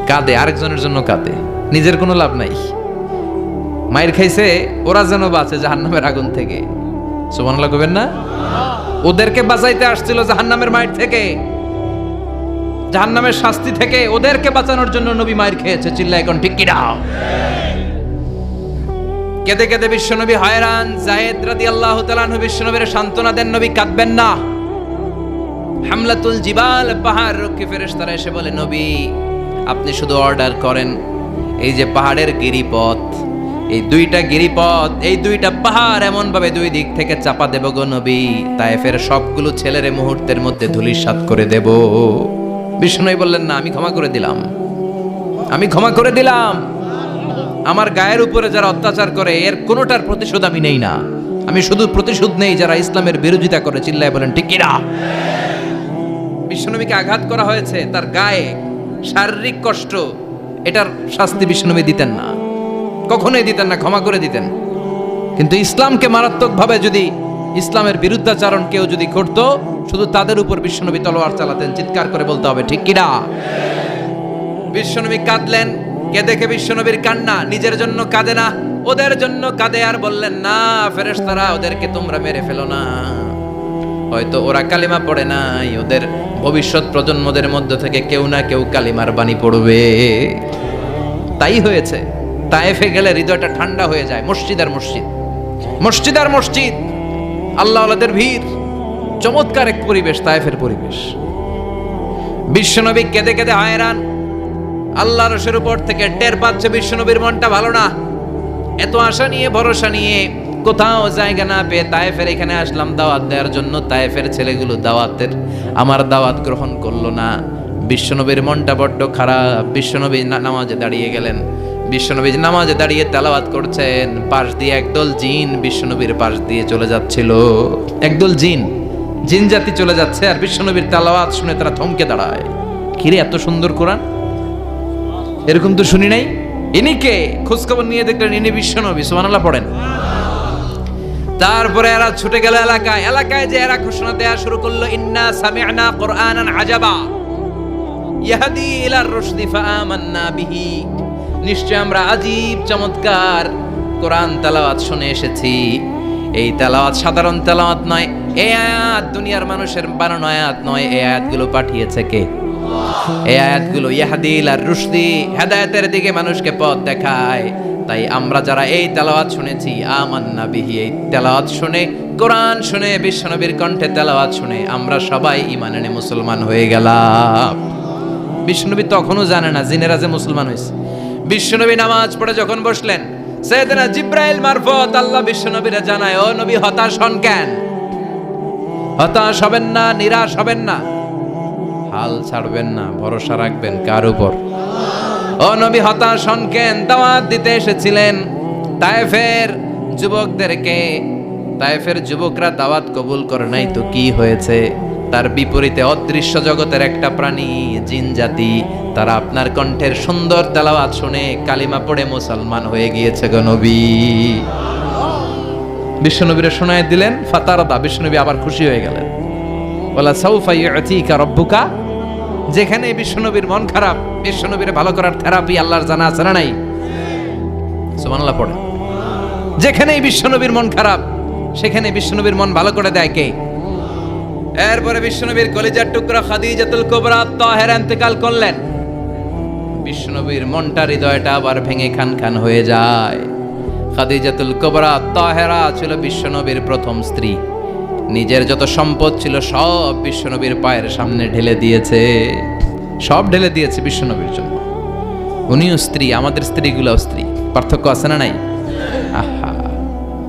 কাঁদে, আরেকজনের জন্য কাঁদে, নিজের কোনো লাভ নাই। মায়ের খাইছে, ওরা যেন বাঁচে জাহান্নামের আগুন থেকে। সুবহানাল্লাহ কইবেন না? ওদেরকে বাঁচাইতে আসছিল জাহান্নামের মায়ের থেকে, জাহান্নামের শাস্তি থেকে। ওদেরকে বাঁচানোর জন্য নবী মায়ের খেয়েছে। চিল্লা এখন ঠিক কি না? কেঁদে কেঁদে বিশ্বনবী হয়রান। যায়েদ রাদিয়াল্লাহু তাআলা আনহু বিশ্বনবীর সান্ত্বনা দেন, নবী কাঁদবেন না, হামলাতুল জিবাল, পাহাড় রক্ষী ফেরেশতারা এসে বলে, নবী আপনি শুধু অর্ডার করেন, এই যে পাহাড়ের গিরিপথ, এই দুইটা গিরিপথ, এই দুইটা পাহাড় এমন ভাবে দুই দিক থেকে চাপা দেব গো নবী, তায়েফের সবগুলো ছেলেরে মুহূর্তের মধ্যে ধূলিসাৎ করে দেব। বিষ্ণু বললেন, না, আমি ক্ষমা করে দিলাম, আমি ক্ষমা করে দিলাম। আমার গায়ের উপরে যারা অত্যাচার করে এর কোনোটার প্রতিশোধ আমি নেই না, আমি শুধু প্রতিশোধ নেই যারা ইসলামের বিরোধিতা করে। চিল্লায় বলেন ঠিক কিনা? বিশ্বনবীকে আঘাত করা হয়েছে, তার গায়ে শারীরিক কষ্ট, এটার শাস্তি বিশ্বনবী দিতেন না, কখনোই দিতেন না, ক্ষমা করে দিতেন। কিন্তু ইসলামকে মারাত্মকভাবে যদি ইসলামের বিরুদ্ধাচারণ কেউ যদি করত, শুধু তাদের উপর বিশ্বনবী তলোয়ার চালাতেন। চিৎকার করে বলতে হবে ঠিক কিনা? বিশ্বনবী কাঁদলেন। কে দেখে বিশ্বনবীর কান্না? নিজের জন্য কাঁদে না, ওদের জন্য কাঁদে। আর বললেন, না ফেরেশতারা, ওদেরকে তোমরা মেরে ফেলো না, হয়তো ওরা কালিমা পড়ে নাই, ওদের ভবিষ্যৎ প্রজন্মদের মধ্য থেকে কেউ না কেউ কালিমার বাণী পড়বে। তাই হয়েছে। তায়েফে গেলে হৃদয়টা ঠান্ডা হয়ে যায়। মসজিদ আর মসজিদ, মসজিদ আর মসজিদ, আল্লাহ আল্লাহদের ভিড়, চমৎকার এক পরিবেশ তায়েফের পরিবেশ। বিশ্বনবী কেঁদে কেঁদে হায়রান। আল্লাহ রসের উপর থেকে টের পাচ্ছে বিশ্বনবীর মনটা ভালো না। এত আশা নিয়ে, ভরসা নিয়ে, কোথাও জায়গা না পেয়ে তায়েফের এখানে আসলাম দাওয়াত দেওয়ার জন্য। তায়েফের ছেলেগুলো আমার দাওয়াত গ্রহণ করলো না। বিশ্বনবীর মনটা বড্ড খারাপ। বিশ্বনবী নামাজে দাঁড়িয়ে গেলেন। বিশ্বনবী নামাজে দাঁড়িয়ে তেলাওয়াত করছেন, পাশ দিয়ে একদল জিন বিশ্বনবীর পাশ দিয়ে চলে যাচ্ছিল। একদল জিন জাতি চলে যাচ্ছে, আর বিশ্বনবীর তেলাওয়াত শুনে তারা থমকে দাঁড়ায়। কিরে, এত সুন্দর কোরআন, এরকম তো শুনি নাই। ইনি কে? খোঁজখবর নিয়ে দেখলেন ইনি বিশ্বনবী। সুবহানাল্লাহ পড়েন। তারপরে এরা ছুটে গেল এলাকায় যে এরা ঘোষণা দেয়া শুরু করলো, ইন্না সামি'না কুরআনান আজাবা ইয়াহদি ইলার রুশদি ফাআমান্না বিহি। নিশ্চয় আমরা আজীব চমৎকার কোরআন তেলাওয়াত শুনে এসেছি। এই তেলাওয়াত সাধারণ তেলাওয়াত নয়, এই আয়াত দুনিয়ার মানুষের বানানো আয়াত নয়। এই আয়াতগুলো পাঠিয়েছে কে? এই আয়াতগুলো ইয়াহদি ইলার রুশদি, হেদায়েতের দিকে মানুষকে পথ দেখায়। তাই আমরা যারা এই তেলাওয়াত শুনেছি, আমান্না বিহি, এই তেলাওয়াত শুনে, কোরআন শুনে, বিশ্বনবীর কণ্ঠে তেলাওয়াত শুনে আমরা সবাই ঈমান এনে মুসলমান হয়ে গেলাম। বিশ্বনবী তখনও জানে না জিনেরা যে মুসলমান হয়েছে। বিশ্বনবী নামাজ পড়ে যখন বসলেন, সাইয়েদনা জিব্রাইল মারফত আল্লাহ বিশ্বনবীরে জানায়, ও নবী হতাশ হন কেন? হতাশ হবেন না, নিরাশ হবেন না, হাল ছাড়বেন না, ভরসা রাখবেন কার উপর? ও নবী হতাশ হন কেন? দাওয়াত দিতে এসেছিলেন তায়েফের যুবকদেরকে। তায়েফের যুবকরা দাওয়াত কবুল করে নাই তো কি হয়েছে? তার বিপরীতে অদৃশ্য জগতের একটা প্রাণী, জিন জাতি, তারা আপনার কণ্ঠের সুন্দর তেলাওয়াত শুনে কালিমা পড়ে মুসলমান হয়ে গিয়েছে গো নবী। বিশ্বনবীরে শোনায় দিলেন। ফাতারদা, বিশ্বনবী আবার খুশি হয়ে গেলেন। ওয়ালা সাউফা ইউতিকা রাব্বুকা। যেখানে বিশ্বনবীর মন খারাপ, বিশ্বনবীর ভালো করার থেরাপি আল্লাহর জানা আছে না নাই? সুবহানাল্লাহ পড়ে। যেখানেই বিশ্বনবীর মন খারাপ, সেখানে বিশ্বনবীর মন ভালো করে দেয় কে? এরপরে বিশ্বনবীর কলিজার টুকরা খাদিজাতুল কুবরা তাহেরা ইন্তেকাল করলেন। বিশ্বনবীর মনটা, হৃদয়টা আবার ভেঙে খান খান হয়ে যায়। খাদিজাতুল কুবরা তাহেরা ছিল বিশ্বনবীর প্রথম স্ত্রী। নিজের যত সম্পদ ছিল সব বিশ্বনবীর পায়ের সামনে ঢেলে দিয়েছে, সব ঢেলে দিয়েছে বিশ্বনবীর জন্য। উনিও স্ত্রী, আমাদের স্ত্রীগুলোও স্ত্রী। পার্থক্য আছে না নাই? আহা,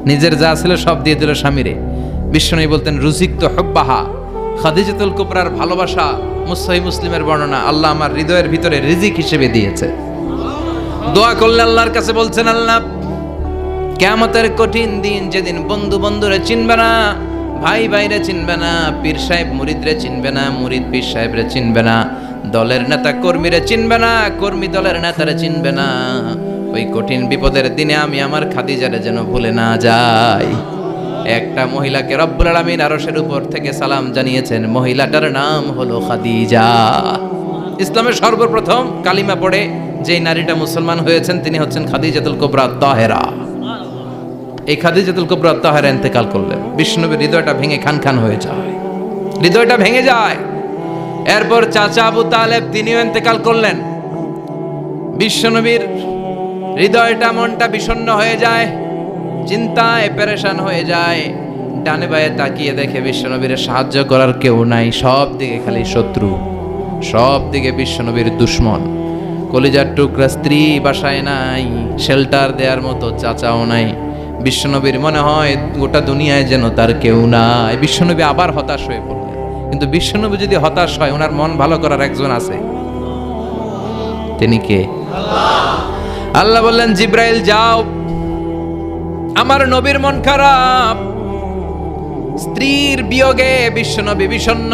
নিজের যা ছিল সব দিয়ে দিল স্বামীরে। বিশ্বনবী বলতেন, রুজিক তো হুব্বাহা। খাদিজাতুল কুবরার ভালোবাসা সহিহ মুসলিমের বর্ণনা, আল্লাহ আমার হৃদয়ের ভিতরে রিজিক হিসেবে দিয়েছে। দোয়া করলে আল্লাহর কাছে বলছেন, আল্লাহ কিয়ামতের কঠিন দিন, যেদিন বন্ধু বন্ধুরে চিনবে না, ভাই ভাইরে চিনবে না, পীর সাহেব মুরিদরে চিনবে না, মুরিদ পীর সাহেবরে চিনবে না, দলের নেতা কর্মীরে চিনবে না, কর্মী দলের নেতারে চিনবে না, ওই কঠিন বিপদের দিনে আমি আমার খাদিজারে যেন ভুলে না যাই। একটা মহিলাকে রব্বুল আলামিন আরশের উপর থেকে সালাম জানিয়েছেন, মহিলাটার নাম হলো খাদিজা। ইসলামের সর্বপ্রথম কালিমা পড়ে যেই নারীটা মুসলমান হয়েছেন তিনি হচ্ছেন খাদিজাতুল কুবরা তাহেরা। এই খাদিজাতুল কুবরা তাহেরা ইন্তেকাল করলেন। বিশ্বনবীর হৃদয়টা ভেঙে খান খান হয়ে যায়, হৃদয়টা ভেঙে যায়। এরপর চাচা আবু তালেব তিনিও ইন্তেকাল করলেন। বিশ্বনবীর হৃদয়টা, মনটা বিষণ্ণ হয়ে যায়, চিন্তায় পেরেশান হয়ে যায়। ডানে বায়ে তাকিয়ে দেখে বিশ্বনবীর সাহায্য করার কেউ নাই, সব দিকে খালি শত্রু, সব দিকে বিশ্বনবীর দুশ্মন। কলিজার টুকরা স্ত্রী বাসায় নাই, শেল্টার দেওয়ার মতো চাচাও নাই। বিশ্বনবীর মনে হয় গোটা দুনিয়ায় যেন তার কেউ নাই। বিশ্বনবী আবার হতাশ হয়ে পড়লেন। কিন্তু বিশ্বনবী যদি হতাশ হয়, ওনার মন ভালো করার একজন আছে। তিনি কে? আল্লাহ বললেন, জিব্রাইল যাও, আমার নবীর মন খারাপ, স্ত্রীর বিয়োগে বিশ্বনবী বিষণ্ণ।